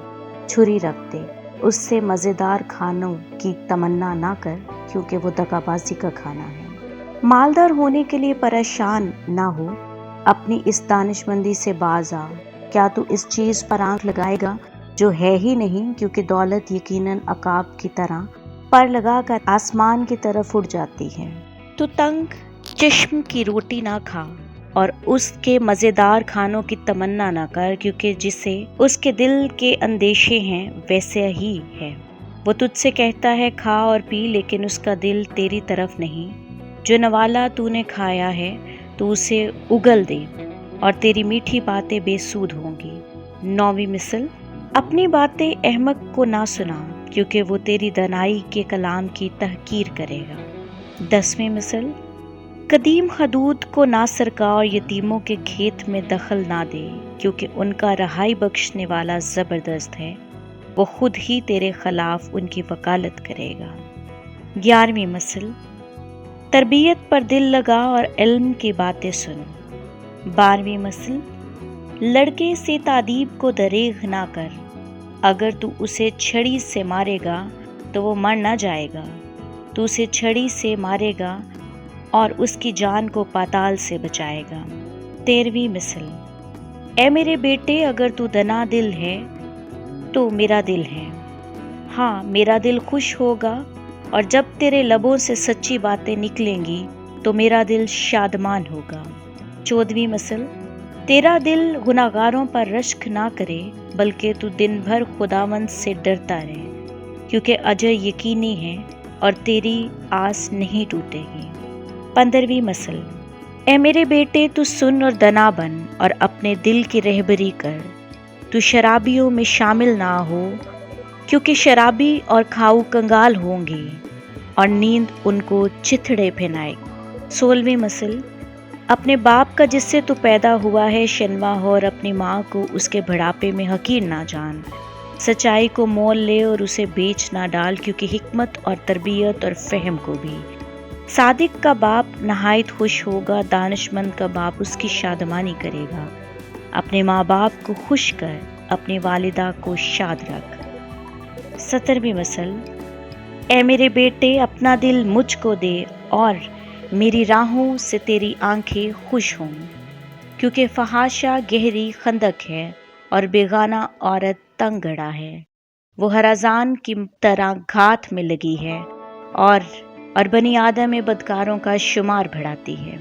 [SPEAKER 1] چھری رکھ دے، اس سے مزیدار کھانوں کی تمنا نہ کر، کیونکہ وہ دغا بازی کا کھانا ہے۔ مالدار ہونے کے لیے پریشان نہ ہو، اپنی اس دانش مندی سے باز آ۔ کیا تو اس چیز پر آنکھ لگائے گا جو ہے ہی نہیں، کیونکہ دولت یقیناً عقاب کی طرح پر لگا کر آسمان کی طرف اڑ جاتی ہے۔ تو تنگ چشم کی روٹی نہ کھا اور اس کے مزیدار کھانوں کی تمنا نہ کر، کیونکہ جسے اس کے دل کے اندیشے ہیں ویسے ہی ہے۔ وہ تجھ سے کہتا ہے کھا اور پی، لیکن اس کا دل تیری طرف نہیں۔ جو نوالا تو نے کھایا ہے تو اسے اگل دے، اور تیری میٹھی باتیں بے سود ہوں گی۔ نویں مثل، اپنی باتیں احمق کو نہ سنا، کیونکہ وہ تیری دانائی کے کلام کی تحقیر کرے گا۔ 10ویں مثل، قدیم حدود کو نہ سرکا اور یتیموں کے کھیت میں دخل نہ دے، کیونکہ ان کا رہائی بخشنے والا زبردست ہے، وہ خود ہی تیرے خلاف ان کی وکالت کرے گا۔ 11ویں مثل، تربیت پر دل لگا اور علم کی باتیں سن۔ 12ویں مثل، لڑکے سے تادیب کو دریغ نہ کر، اگر تو اسے چھڑی سے مارے گا تو وہ مر نہ جائے گا، تو اسے چھڑی سے مارے گا اور اس کی جان کو پاتال سے بچائے گا۔ 13ویں مثل، اے میرے بیٹے، اگر تو دنا دل ہے تو میرا دل ہے، ہاں میرا دل خوش ہوگا، اور جب تیرے لبوں سے سچی باتیں نکلیں گی تو میرا دل شادمان ہوگا۔ 14ویں مثل، تیرا دل گناہگاروں پر رشک نہ کرے، بلکہ تو دن بھر خداوند سے ڈرتا رہے، کیونکہ اجر یقینی ہے اور تیری آس نہیں ٹوٹے گی۔ 15ویں مثل، اے میرے بیٹے، تو سن اور دنا بن اور اپنے دل کی رہبری کر، تو شرابیوں میں شامل نہ ہو، کیونکہ شرابی اور کھاؤ کنگال ہوں گے اور نیند ان کو چتھڑے پہنائے گی۔ 16ویں مثل، اپنے باپ کا جس سے تو پیدا ہوا ہے شنوا ہو، اور اپنی ماں کو اس کے بڑھاپے میں حقیر نہ جان۔ سچائی کو مول لے اور اسے بیچ نہ ڈال، کیونکہ حکمت اور تربیت اور فہم کو بھی۔ صادق کا باپ نہایت خوش ہوگا، دانش مند کا باپ اس کی شادمانی کرے گا۔ اپنے ماں باپ کو خوش کر، اپنی والدہ کو شاد رکھ۔ 17ویں مثل، اے میرے بیٹے، اپنا دل مجھ کو دے اور میری راہوں سے تیری آنکھیں خوش ہوں، کیونکہ فحاشا گہری خندق ہے اور بیگانہ عورت تنگ گڑھا ہے، وہ ہرازان کی طرح گھات میں لگی ہے اور بنی آدم میں بدکاروں کا شمار بڑھاتی ہے۔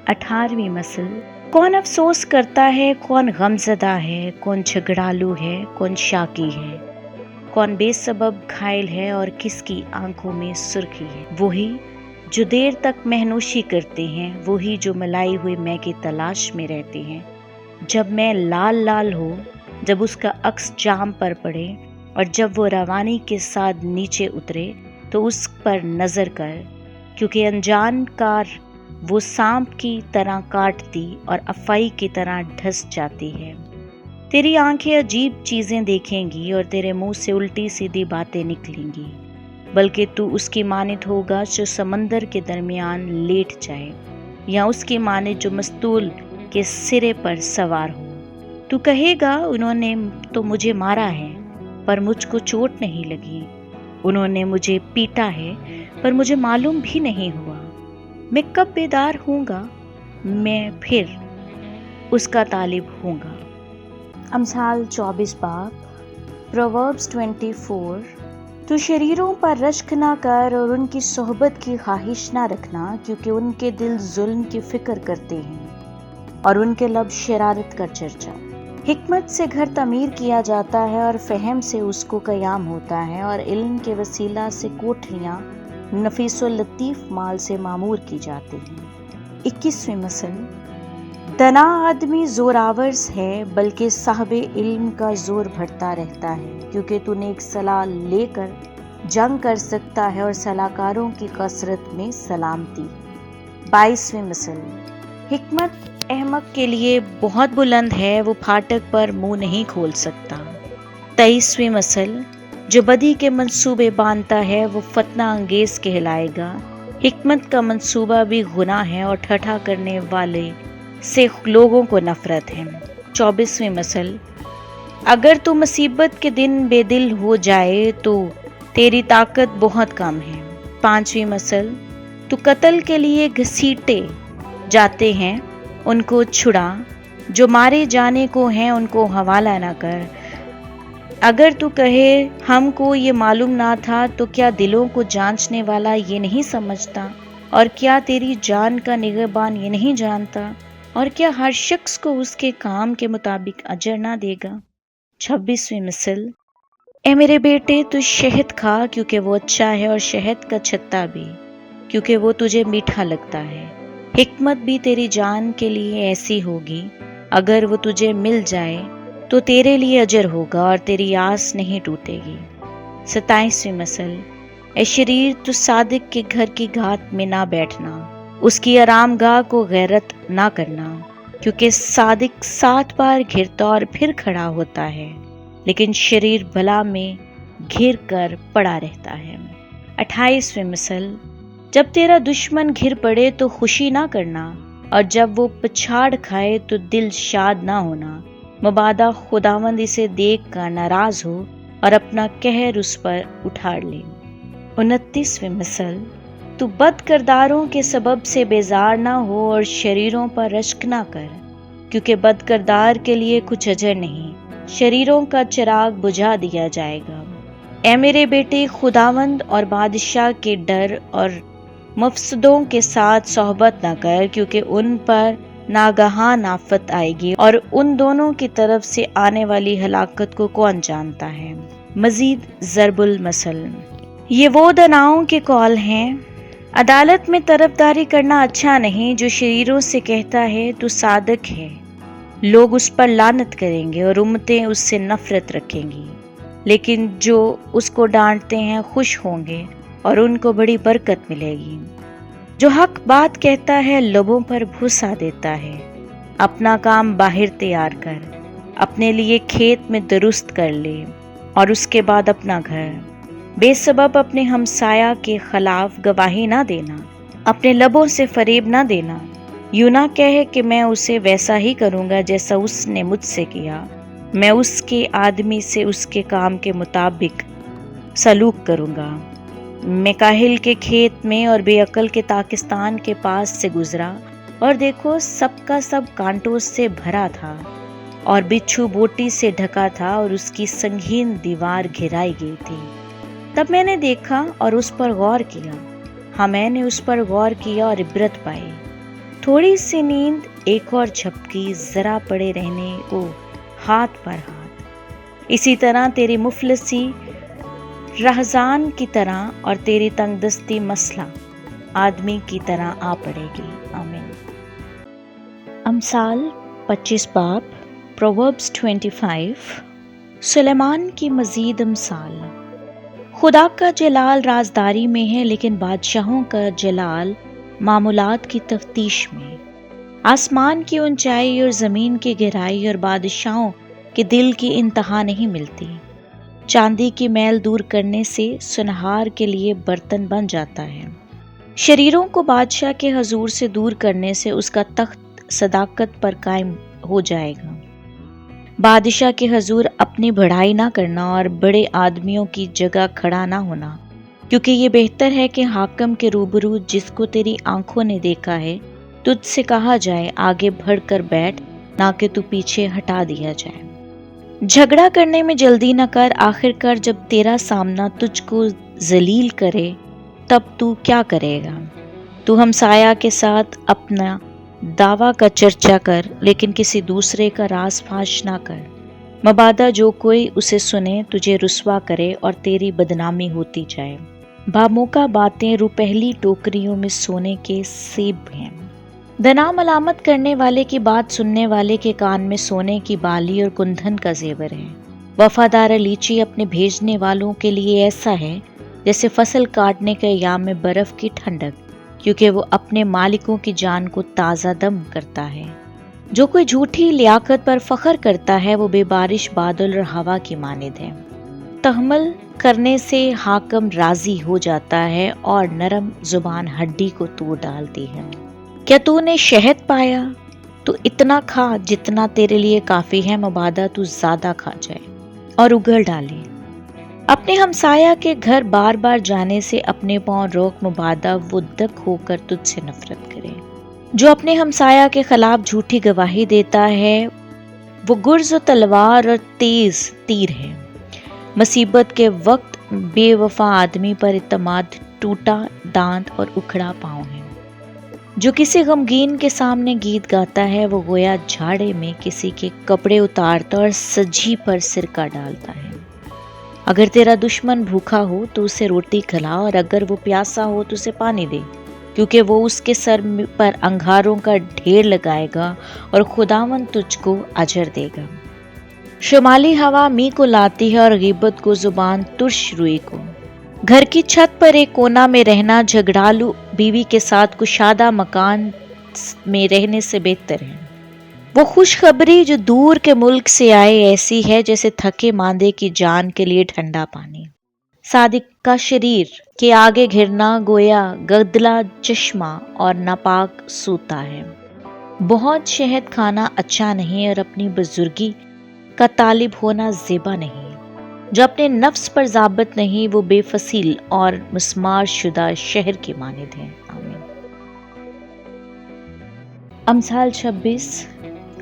[SPEAKER 1] 18ویں مثل، کون افسوس کرتا ہے، کون غم زدہ ہے، کون جھگڑالو ہے، کون شاکی ہے، کون بے سبب گھائل ہے اور کس کی آنکھوں میں سرخی ہے؟ وہی جو دیر تک مہنوشی کرتے ہیں، وہی جو ملائی ہوئی مے کی تلاش میں رہتے ہیں۔ جب میں لال لال ہو، جب اس کا عکس جام پر پڑے، اور جب وہ روانی کے ساتھ نیچے اترے، تو اس پر نظر کر، کیونکہ انجان کار وہ سانپ کی طرح کاٹتی اور افعی کی طرح ڈھس جاتی ہے۔ تیری آنکھیں عجیب چیزیں دیکھیں گی اور تیرے منہ سے الٹی سیدھی باتیں نکلیں گی، بلکہ تو اس کی مانند ہوگا جو سمندر کے درمیان لیٹ جائے، یا اس کی مانند جو مستول کے سرے پر سوار ہو۔ تو کہے گا انہوں نے تو مجھے مارا ہے پر مجھ کو چوٹ نہیں لگی، انہوں نے مجھے پیٹا ہے پر مجھے معلوم بھی نہیں ہوا۔ میں کب بیدار ہوں گا، میں پھر اس کا طالب ہوں گا۔ امثال 24 باب، پرووربس 24۔ تو شریروں پر رشک نہ کر اور ان کی صحبت کی خواہش نہ رکھنا، کیونکہ ان کے دل ظلم کی فکر کرتے ہیں اور ان کے لب شرارت کا چرچا۔ حکمت سے گھر تعمیر کیا جاتا ہے اور فہم سے اس کو قیام ہوتا ہے، اور علم کے وسیلہ سے کوٹھریاں نفیس و لطیف مال سے معمور کی جاتی ہیں۔ 21ویں مثل، دنا آدمی زوراور ہے بلکہ صاحب علم کا زور بڑھتا رہتا ہے، کیونکہ تو نیک صلاح لے کر جنگ کر سکتا ہے اور صلاح کاروں کی کثرت میں سلامتی۔ 22ویں مثل، حکمت احمق کے لیے بہت بلند ہے، وہ پھاٹک پر منہ نہیں کھول سکتا۔ 23ویں مثل، جو بدی کے منصوبے باندھتا ہے وہ فتنہ انگیز کہلائے گا۔ حکمت کا منصوبہ بھی گناہ ہے اور ٹھٹھا کرنے والے سے لوگوں کو نفرت ہے۔ 24ویں مثل، اگر تو مصیبت کے دن بے دل ہو جائے تو تیری طاقت بہت کم ہے۔ 5ویں مثل، تو قتل کے لیے گھسیٹے جاتے ہیں ان کو چھڑا، جو مارے جانے کو ہیں ان کو حوالہ نہ کر۔ اگر تو کہے ہم کو یہ معلوم نہ تھا، تو کیا دلوں کو جانچنے والا یہ نہیں سمجھتا، اور کیا تیری جان کا نگہبان یہ نہیں جانتا، اور کیا ہر شخص کو اس کے کام کے مطابق اجر نہ دے گا۔ 26ویں مثل، اے میرے بیٹے تو شہد کھا کیونکہ وہ اچھا ہے، اور شہد کا چھتا بھی کیونکہ وہ تجھے میٹھا لگتا ہے۔ حکمت بھی تیری جان کے لیے ایسی ہوگی، اگر وہ تجھے مل جائے تو تیرے لیے اجر ہوگا اور تیری آس نہیں ٹوٹے گی۔ 27ویں مثل، اے شریر تو صادق کے گھر کی گھات میں نہ بیٹھنا، اس کی آرام گاہ کو غیرت نہ کرنا، کیونکہ صادق 7 بار گرتا اور پھر کھڑا ہوتا ہے، لیکن شریر بلا میں گھر کر پڑا رہتا ہے۔ 28ویں مثل، جب تیرا دشمن گھر پڑے تو خوشی نہ کرنا، اور جب وہ پچھاڑ کھائے تو دل شاد نہ ہونا، مبادا خداوند اسے دیکھ کر ناراض ہو اور اپنا قہر اس پر اٹھا لے۔ 29ویں مثل، تو بد کرداروں کے سبب سے بیزار نہ ہو اور شریروں پر رشک نہ کر، کیونکہ بد کردار کے لیے کچھ اجر نہیں، شریروں کا چراغ بجھا دیا جائے گا۔ اے میرے بیٹے، خداوند اور بادشاہ کے ڈر اور مفسدوں کے ساتھ صحبت نہ کر، کیونکہ ان پر ناگہان آفت آئے گی، اور ان دونوں کی طرف سے آنے والی ہلاکت کو کون جانتا ہے۔ مزید ضرب المثل، یہ وہ دناؤں کے قول ہیں، عدالت میں طرفداری کرنا اچھا نہیں، جو شریروں سے کہتا ہے تو صادق ہے، لوگ اس پر لعنت کریں گے اور امتیں اس سے نفرت رکھیں گی، لیکن جو اس کو ڈانٹتے ہیں خوش ہوں گے اور ان کو بڑی برکت ملے گی۔ جو حق بات کہتا ہے لبوں پر بھوسا دیتا ہے، اپنا کام باہر تیار کر، اپنے لیے کھیت میں درست کر لے، اور اس کے بعد اپنا گھر۔ بے سبب اپنے ہمسایہ کے خلاف گواہی نہ دینا، اپنے لبوں سے فریب نہ دینا، یوں نہ کہے کہ میں اسے ویسا ہی کروں گا جیسا اس نے مجھ سے کیا، میں اس کے آدمی سے اس کے کام کے مطابق سلوک کروں گا۔ میں کاہل کے کھیت میں اور بے عقل کے پاکستان کے پاس سے گزرا، اور دیکھو سب کا سب کانٹوں سے بھرا تھا، اور بچھو بوٹی سے ڈھکا تھا، اور اس کی سنگین دیوار گھرائی گئی تھی۔ تب میں نے دیکھا اور اس پر غور کیا، ہاں میں نے اس پر غور کیا اور عبرت پائی۔ تھوڑی سی نیند ایک اور جھپکی، ذرا پڑے رہنے کو ہاتھ پر ہاتھ، اسی طرح تیری مفلسی رہزان کی طرح اور تیری تنگ دستی مسئلہ آدمی کی طرح آ پڑے گی۔ آمین۔ امثال 25 باب، پرووربس 25۔ سلیمان کی مزید امثال، خدا کا جلال رازداری میں ہے، لیکن بادشاہوں کا جلال معمولات کی تفتیش میں، آسمان کی اونچائی اور زمین کی گہرائی اور بادشاہوں کے دل کی انتہا نہیں ملتی۔ چاندی کی میل دور کرنے سے سنہار کے لیے برتن بن جاتا ہے، شریروں کو بادشاہ کے حضور سے دور کرنے سے اس کا تخت صداقت پر قائم ہو جائے گا۔ بادشاہ کے حضور اپنی بڑائی نہ کرنا اور بڑے آدمیوں کی جگہ کھڑا نہ ہونا، کیونکہ یہ بہتر ہے کہ حاکم کے روبرو جس کو تیری آنکھوں نے دیکھا ہے تجھ سے کہا جائے آگے بڑھ کر بیٹھ، نہ کہ تو پیچھے ہٹا دیا جائے۔ جھگڑا کرنے میں جلدی نہ کر، آخر کار جب تیرا سامنا تجھ کو ذلیل کرے تب تو کیا کرے گا؟ تو ہمسایہ کے ساتھ اپنا دعویٰ کا چرچا کر، لیکن کسی دوسرے کا راز فاش نہ کر، مبادا جو کوئی اسے سنے تجھے رسوا کرے اور تیری بدنامی ہوتی جائے۔ باموقع باتیں روپہلی ٹوکریوں میں سونے کے سیب ہیں۔ دنا ملامت کرنے والے کی بات سننے والے کے کان میں سونے کی بالی اور کندھن کا زیور ہے۔ وفادار لیچی اپنے بھیجنے والوں کے لیے ایسا ہے جیسے فصل کاٹنے کے ایام میں برف کی ٹھنڈک، کیونکہ وہ اپنے مالکوں کی جان کو تازہ دم کرتا ہے۔ جو کوئی جھوٹی لیاقت پر فخر کرتا ہے وہ بے بارش بادل اور ہوا کی مانند ہے۔ تحمل کرنے سے حاکم راضی ہو جاتا ہے اور نرم زبان ہڈی کو توڑ ڈالتی ہے۔ کیا تو نے شہد پایا؟ تو اتنا کھا جتنا تیرے لیے کافی ہے، مبادا تو زیادہ کھا جائے اور اگل ڈالے۔ اپنے ہمسایہ کے گھر بار بار جانے سے اپنے پاؤں روک، مبادا وہ دک ہو کر تجھ سے نفرت کرے۔ جو اپنے ہمسایہ کے خلاف جھوٹی گواہی دیتا ہے وہ گرز و تلوار اور تیز تیر ہے۔ مصیبت کے وقت بے وفا آدمی پر اعتماد ٹوٹا دانت اور اکھڑا پاؤں ہے۔ جو کسی غمگین کے سامنے گیت گاتا ہے وہ گویا جھاڑے میں کسی کے کپڑے اتارتا اور سجی پر سرکہ ڈالتا ہے۔ اگر تیرا دشمن بھوکا ہو تو اسے روٹی کھلا، اور اگر وہ پیاسا ہو تو اسے پانی دے، کیونکہ وہ اس کے سر پر انگاروں کا ڈھیر لگائے گا اور خداوند تجھ کو اجر دے گا۔ شمالی ہوا می کو لاتی ہے اور غیبت کو زبان ترش روئی کو۔ گھر کی چھت پر ایک کونا میں رہنا جھگڑالو بیوی کے ساتھ کشادہ مکان میں رہنے سے بہتر ہے۔ وہ خوشخبری جو دور کے ملک سے آئے ایسی ہے جیسے تھکے ماندے کی جان کے لیے ٹھنڈا پانی۔ صادق کا شریر کے آگے گھرنا گویا گدلا چشمہ اور ناپاک سوتا ہے۔ بہت شہد کھانا اچھا نہیں اور اپنی بزرگی کا طالب ہونا زیبا نہیں۔ جو اپنے نفس پر ضابط نہیں وہ بے فصیل اور مسمار شدہ شہر کی مانند ہے۔ آمین۔ امثال 26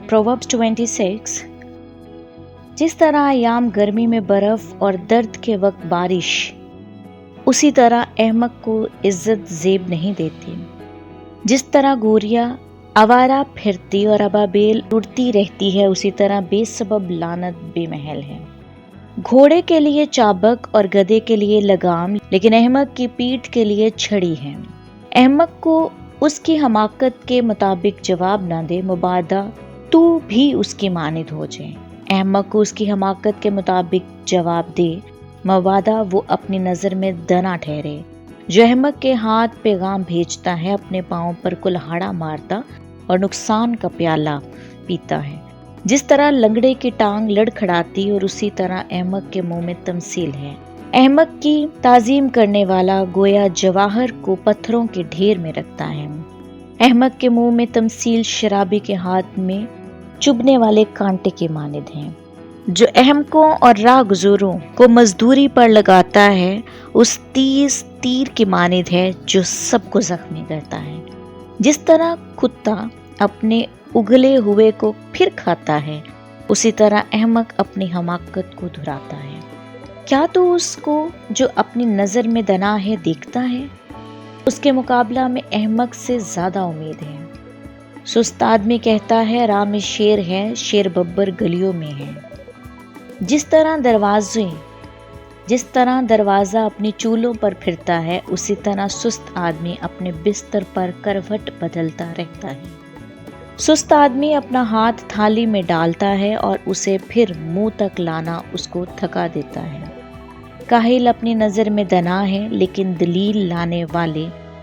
[SPEAKER 1] پرووربس 26۔ جس طرح ایام گرمی میں برف اور درد کے وقت بارش، اسی طرح احمق کو عزت زیب نہیں دیتی۔ جس طرح گوریا آوارہ پھرتی اور ابابیل اڑتی رہتی ہے، اسی طرح بے سبب لعنت بے محل ہے۔ گھوڑے کے لیے چابک اور گدھے کے لیے لگام، لیکن احمق کی پیٹھ کے لیے چھڑی ہے۔ احمق کو اس کی حماقت کے مطابق جواب نہ دے، مبادا تو بھی اس کی مانند ہو جائے۔ احمق کو اس کی حماقت کے مطابق جواب دے، مبادا وہ اپنی نظر میں دنا ٹھہرے۔ جو احمق کے ہاتھ پیغام بھیجتا ہے اپنے پاؤں پر کلہاڑا مارتا اور نقصان کا پیالہ پیتا ہے۔ جس طرح لنگڑے کی ٹانگ لڑکھڑاتی اور اسی طرح احمق کے منہ میں تمثیل ہے۔ احمق کی تعظیم کرنے والا گویا جواہر کو پتھروں کے ڈھیر میں رکھتا ہے۔ احمق کے منہ میں تمثیل شرابی کے ہاتھ میں چبھنے والے کانٹے کے مانند ہیں۔ جو احمقوں اور راہ گزروں کو مزدوری پر لگاتا ہے اس تیز تیر کی مانند ہے جو سب کو زخمی کرتا ہے۔ جس طرح کتا اپنے اگلے ہوئے کو پھر کھاتا ہے، اسی طرح احمق اپنی حماقت کو دہراتا ہے۔ کیا تو اس کو جو اپنی نظر میں دنا ہے دیکھتا ہے؟ اس کے مقابلہ میں احمق سے زیادہ امید ہے۔ سست آدمی کہتا ہے راہ میں شیر ہے، شیر ببر گلیوں میں ہے۔ جس طرح دروازہ اپنی چولوں پر پھرتا ہے، اسی طرح سست آدمی اپنے بستر پر کروٹ بدلتا رہتا ہے۔ سست آدمی اپنا ہاتھ تھالی میں ڈالتا ہے اور اسے پھر منہ تک لانا اس کو تھکا دیتا ہے۔ کاہل اپنی نظر میں دنا ہے، لیکن دلیل لانے والے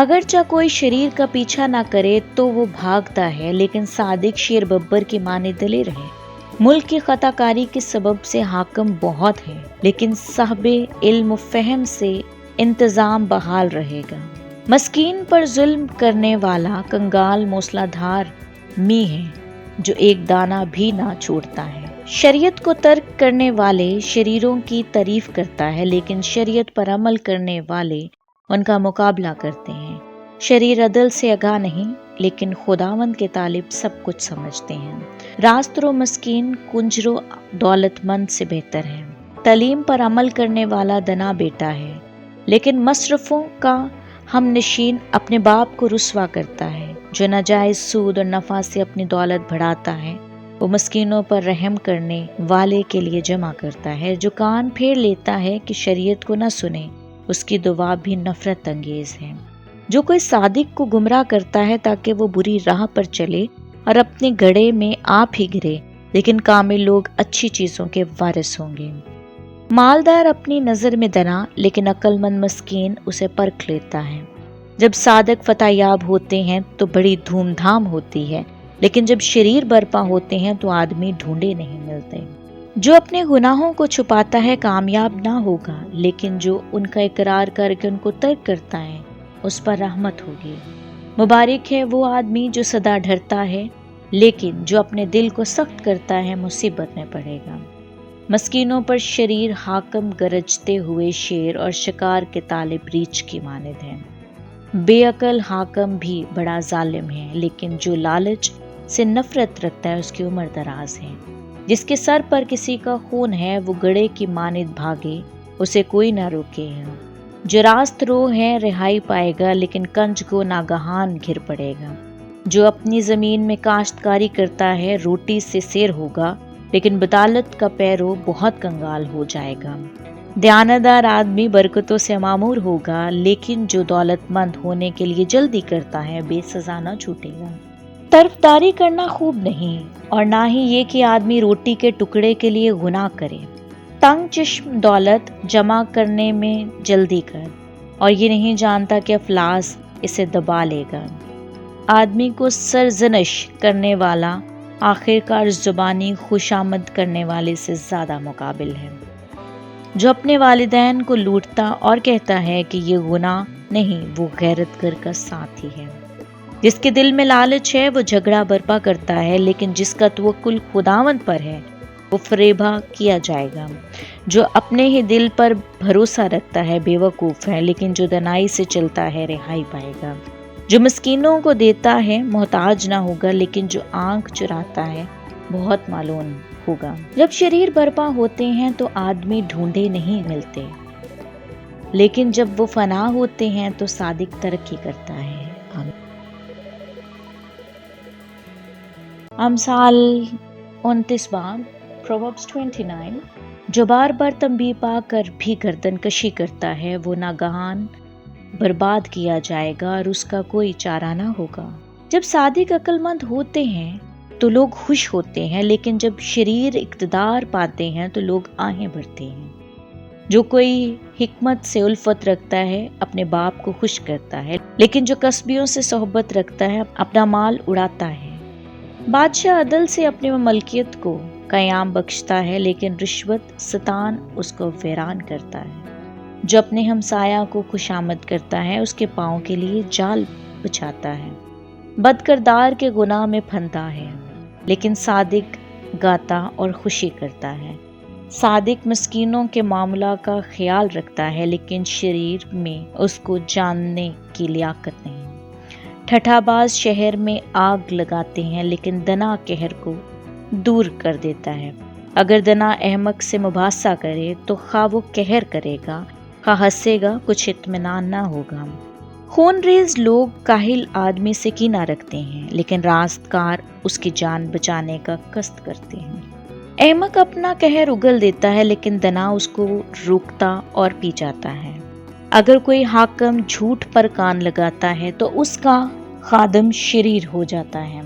[SPEAKER 1] اگرچہ کوئی شریر کا پیچھا نہ کرے تو وہ بھاگتا ہے، لیکن صادق شیر ببر کی مانند دلیر ہے۔ ملک کی خطا کاری کے سبب سے حاکم بہت ہے، لیکن صاحب علم و فہم سے انتظام بحال رہے گا۔ مسکین پر ظلم کرنے والا کنگال موسلا دھار می ہے جو ایک دانہ بھی نہ چھوڑتا ہے۔ شریعت کو ترک کرنے والے شریروں کی تعریف کرتا ہے، لیکن شریعت پر عمل کرنے والے ان کا مقابلہ کرتے ہیں۔ شریر عدل سے آگاہ نہیں، لیکن خداوند کے طالب سب کچھ سمجھتے ہیں۔ راسترو مسکین کنجرو دولت مند سے بہتر ہے۔ تعلیم پر عمل کرنے والا دنا بیٹا ہے، لیکن مصرفوں کا ہم نشین اپنے باپ کو رسوا کرتا ہے۔ جو ناجائز سود اور نفع سے اپنی دولت بڑھاتا ہے، وہ مسکینوں پر رحم کرنے والے کے لیے جمع کرتا ہے۔ جو کان پھیر لیتا ہے کہ شریعت کو نہ سنے، اس کی دعا بھی نفرت انگیز ہے۔ جو کوئی صادق کو گمراہ کرتا ہے تاکہ وہ بری راہ پر چلے اور اپنے گڑھے میں آپ ہی گرے، لیکن کامل لوگ اچھی چیزوں کے وارث ہوں گے۔ مالدار اپنی نظر میں دنا، لیکن عقل مند مسکین اسے پرکھ لیتا ہے۔ جب صادق فتح یاب ہوتے ہیں تو بڑی دھوم دھام ہوتی ہے، لیکن جب شریر برپا ہوتے ہیں تو آدمی ڈھونڈے نہیں ملتے۔ جو اپنے گناہوں کو چھپاتا ہے کامیاب نہ ہوگا، لیکن جو ان کا اقرار کر کے ان کو ترک کرتا ہے اس پر رحمت ہوگی۔ مبارک ہے وہ آدمی جو سدا ڈرتا ہے، لیکن جو اپنے دل کو سخت کرتا ہے مصیبت میں پڑے گا۔ مسکینوں پر شریر حاکم گرجتے ہوئے شیر اور شکار کے طالب ریچھ کی مانند ہے۔ بے عقل حاکم بھی بڑا ظالم ہے، لیکن جو لالچ سے نفرت رکھتا ہے اس کی عمر دراز ہے۔ جس کے سر پر کسی کا خون ہے وہ گڑھے کی مانند بھاگے، اسے کوئی نہ روکے گا۔ جو راست رو ہے رہائی پائے گا، لیکن کنج کو ناگہان گھر پڑے گا۔ جو اپنی زمین میں کاشتکاری کرتا ہے روٹی سے سیر ہوگا، لیکن بطالت کا پیرو بہت کنگال ہو جائے گا۔ دیانتدار آدمی برکتوں سے معمور ہوگا، لیکن جو دولت مند ہونے کے لیے جلدی کرتا ہے بے سزا نہ چھوٹے گا۔ طرفداری کرنا خوب نہیں، اور نہ ہی یہ کہ آدمی روٹی کے ٹکڑے کے لیے گناہ کرے۔ تنگ چشم دولت جمع کرنے میں جلدی کر، اور یہ نہیں جانتا کہ افلاس اسے دبا لے گا۔ آدمی کو سرزنش کرنے والا آخرکار زبانی خوشامد کرنے والے سے زیادہ مقابل ہے۔ جو اپنے والدین کو لوٹتا اور کہتا ہے کہ یہ گناہ نہیں، وہ غیرت گر کا ساتھی ہے۔ جس کے دل میں لالچ ہے وہ جھگڑا برپا کرتا ہے، لیکن جس کا توکل خداوند پر ہے وہ فریبا کیا جائے گا۔ جو اپنے ہی دل پر بھروسہ رکھتا ہے بے وقوف ہے، لیکن جو دنائی سے چلتا ہے رہائی پائے گا۔ جو مسکینوں کو دیتا ہے محتاج نہ ہوگا، لیکن جو آنکھ چراتا ہے بہت معلوم ہوگا۔ جب شریر برپا ہوتے ہیں تو آدمی ڈھونڈے نہیں ملتے، لیکن جب وہ فنا ہوتے ہیں تو صادق ترقی کرتا ہے۔ امثال 29 باب Proverbs 29۔ جو بار بار تنبیہ پا کر بھی گردن کشی کرتا ہے وہ ناگہان برباد کیا جائے گا اور اس کا کوئی چارہ نہ ہوگا۔ جب صادق عقل مند ہوتے ہیں تو لوگ خوش ہوتے ہیں، لیکن جب شریر اقتدار پاتے ہیں تو لوگ آہیں بھرتے ہیں۔ جو کوئی حکمت سے الفت رکھتا ہے اپنے باپ کو خوش کرتا ہے، لیکن جو کسبیوں سے صحبت رکھتا ہے اپنا مال اڑاتا ہے۔ بادشاہ عدل سے اپنی ملکیت کو قیام بخشتا ہے، لیکن رشوت ستان اس کو ویران کرتا ہے۔ جو اپنے ہمسایہ کو خوشامد کرتا ہے اس کے پاؤں کے لیے جال بچھاتا ہے۔ بد کردار کے گناہ میں پھنتا ہے، لیکن صادق گاتا اور خوشی کرتا ہے۔ صادق مسکینوں کے معاملہ کا خیال رکھتا ہے، لیکن شریر میں اس کو جاننے کی لیاقت نہیں۔ ٹھٹھا باز شہر میں آگ لگاتے ہیں، لیکن دنا قہر کو دور کر دیتا ہے۔ اگر دنا احمق سے مباحثہ کرے تو خواہ وہ قہر کرے گا، خواہ ہنسے گا، کچھ اطمینان نہ ہوگا۔ خون ریز لوگ کاہل آدمی سے کینہ رکھتے ہیں، لیکن راست کار اس کی جان بچانے کا قصد کرتے ہیں۔ احمق اپنا قہر اگل دیتا ہے، لیکن دنا اس کو روکتا اور پی جاتا ہے۔ اگر کوئی حاکم جھوٹ پر کان لگاتا ہے تو اس کا خادم شریر ہو جاتا ہے۔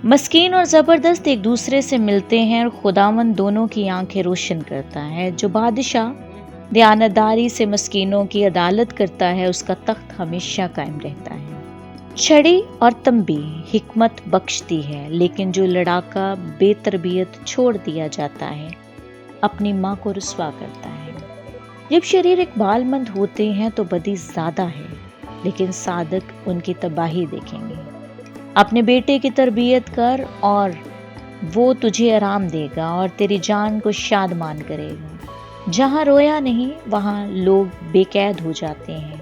[SPEAKER 1] مسکین اور زبردست ایک دوسرے سے ملتے ہیں اور خداوند دونوں کی آنکھیں روشن کرتا ہے۔ جو بادشاہ دیانتداری سے مسکینوں کی عدالت کرتا ہے، اس کا تخت ہمیشہ قائم رہتا ہے۔ چھڑی اور تنبیہ حکمت بخشتی ہے، لیکن جو لڑاکا بے تربیت چھوڑ دیا جاتا ہے اپنی ماں کو رسوا کرتا ہے۔ جب شریر اقبال مند ہوتے ہیں تو بدی زیادہ ہے، لیکن صادق ان کی تباہی دیکھیں گے۔ اپنے بیٹے کی تربیت کر اور وہ تجھے آرام دے گا اور تیری جان کو شادمان کرے گا۔ جہاں رویا نہیں وہاں لوگ بے قید ہو جاتے ہیں،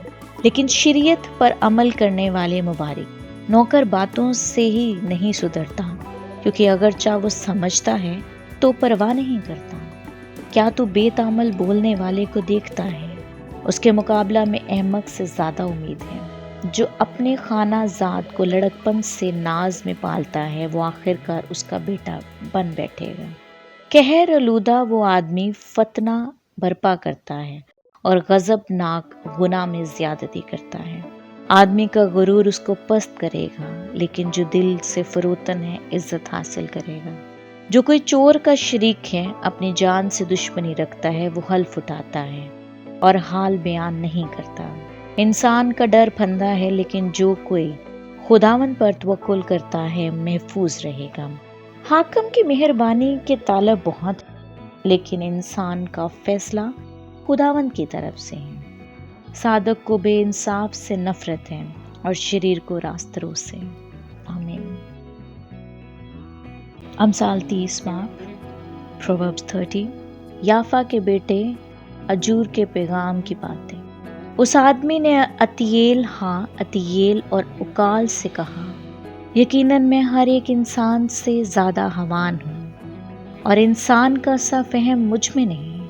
[SPEAKER 1] لیکن شریعت پر عمل کرنے والے مبارک۔ نوکر باتوں سے ہی نہیں سدھرتا، کیونکہ اگرچہ وہ سمجھتا ہے تو پرواہ نہیں کرتا۔ کیا تو بے تامل بولنے والے کو دیکھتا ہے؟ اس کے مقابلہ میں احمق سے زیادہ امید ہے۔ جو اپنے خانہ زاد کو لڑکپن سے ناز میں پالتا ہے وہ آخر کار اس کا بیٹا بن بیٹھے گا۔ قہر آلودہ وہ آدمی فتنہ برپا کرتا ہے اور غضب ناک گناہ میں زیادتی کرتا ہے۔ آدمی کا غرور اس کو پست کرے گا، لیکن جو دل سے فروتن ہے عزت حاصل کرے گا۔ جو کوئی چور کا شریک ہے، اپنی جان سے دشمنی رکھتا ہے، وہ حلف اٹھاتا ہے اور حال بیان نہیں کرتا۔ انسان کا ڈر پھندا ہے، لیکن جو کوئی خداوند پر توکل کرتا ہے محفوظ رہے گا۔ حاکم کی مہربانی کے طالب بہت، لیکن انسان کا فیصلہ خداوند کی طرف سے ہے۔ صادق کو بے انصاف سے نفرت ہے اور شریر کو راست رو سے۔ آمین۔ امثال 30 Proverbs 30۔ یافا کے بیٹے اجور کے پیغام کی باتیں۔ اس آدمی نے عتییل اور اکال سے کہا، یقیناً میں ہر ایک انسان سے زیادہ حوان ہوں اور انسان کا سا فہم مجھ میں نہیں۔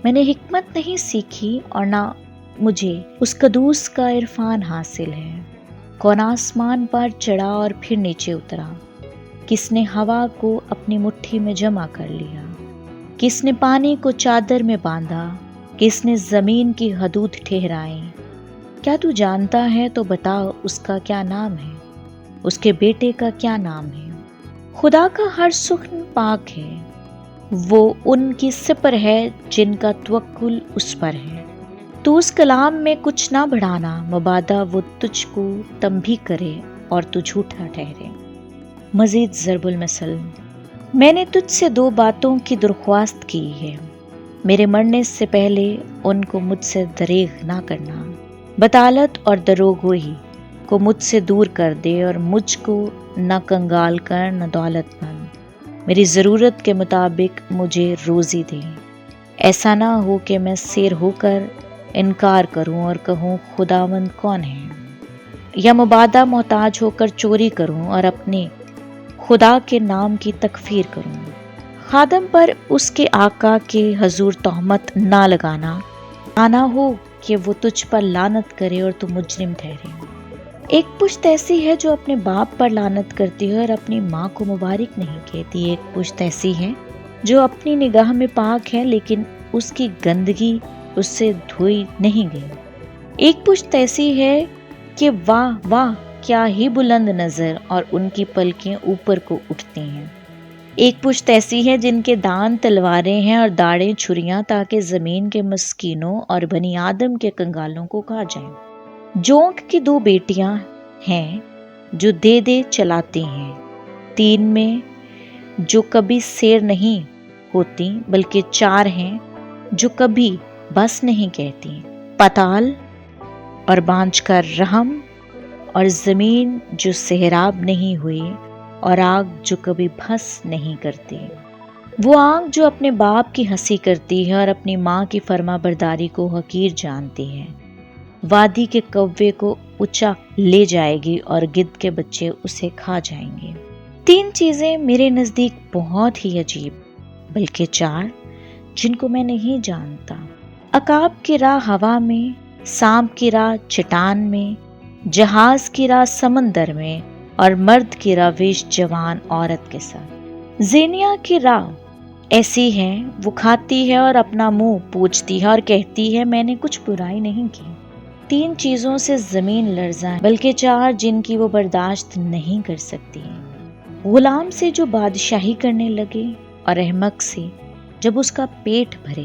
[SPEAKER 1] میں نے حکمت نہیں سیکھی اور نہ مجھے اس قدوس کا عرفان حاصل ہے۔ کون آسمان پر چڑھا اور پھر نیچے اترا؟ کس نے ہوا کو اپنی مٹھی میں جمع کر لیا؟ کس نے پانی کو چادر میں باندھا؟ کس نے زمین کی حدود ٹھہرائی؟ کیا تو جانتا ہے تو بتا اس کا کیا نام ہے، اس کے بیٹے کا کیا نام ہے؟ خدا کا ہر سخن پاک ہے، وہ ان کی سپر ہے جن کا توکل اس پر ہے۔ تو اس کلام میں کچھ نہ بڑھانا، مبادا وہ تجھ کو تنبیہ کرے اور تو جھوٹا ٹھہرے۔ مزید ضرب المثل۔ میں نے تجھ سے 2 باتوں کی درخواست کی ہے، میرے مرنے سے پہلے ان کو مجھ سے دریغ نہ کرنا۔ بطالت اور دروغگوئی کو مجھ سے دور کر دے اور مجھ کو نہ کنگال کر نہ دولت مند۔ میری ضرورت کے مطابق مجھے روزی دے، ایسا نہ ہو کہ میں سیر ہو کر انکار کروں اور کہوں خداوند کون ہے، یا مبادا محتاج ہو کر چوری کروں اور اپنے خدا کے نام کی تکفیر کروں۔ خادم پر اس کے آقا کے حضور تہمت نہ لگانا، آنا ہو کہ وہ تجھ پر لعنت کرے اور تو مجرم ٹھہرے۔ ایک پشت ایسی ہے جو اپنے باپ پر لعنت کرتی ہے اور اپنی ماں کو مبارک نہیں کہتی۔ ایک پشت ایسی ہے جو اپنی نگاہ میں پاک ہے، لیکن اس کی گندگی اس سے دھوئی نہیں گئی۔ ایک پشت ایسی ہے کہ واہ واہ کیا ہی بلند نظر، اور ان کی پلکیں اوپر کو اٹھتی ہیں۔ ایک پشت ایسی ہے جن کے دان تلواریں ہیں اور داڑیں چھریاں، تاکہ زمین کے مسکینوں اور بنی آدم کے کنگالوں کو کھا جائیں۔ جونک کی 2 بیٹیاں ہیں جو دے دے چلاتی ہیں، 3 میں جو کبھی سیر نہیں ہوتی بلکہ 4 ہیں جو کبھی بس نہیں کہتی، پتال اور بانجھ کا رحم، اور زمین جو سہراب نہیں ہوئی، اور آگ جو کبھی بھس نہیں کرتی۔ وہ آنکھ جو اپنے باپ کی ہنسی کرتی ہے اور اپنی ماں کی فرما برداری کو حقیر جانتی ہے، وادی کے کوے کو اونچا لے جائے گی اور گدھ کے بچے اسے کھا جائیں گے۔ 3 چیزیں میرے نزدیک بہت ہی عجیب، بلکہ 4 جن کو میں نہیں جانتا۔ عقاب کی راہ ہوا میں، سانپ کی راہ چٹان میں، جہاز کی راہ سمندر میں، اور مرد کی روش جوان عورت کے ساتھ۔ زینیا کی راہ ایسی ہے، وہ کھاتی ہے اور اپنا منہ پوچھتی ہے اور کہتی ہے میں نے کچھ برائی نہیں کی۔ 3 چیزوں سے زمین لرزاں ہے، بلکہ 4 جن کی وہ برداشت نہیں کر سکتی۔ غلام سے جو بادشاہی کرنے لگے، اور احمق سے جب اس کا پیٹ بھرے،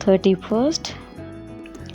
[SPEAKER 1] 31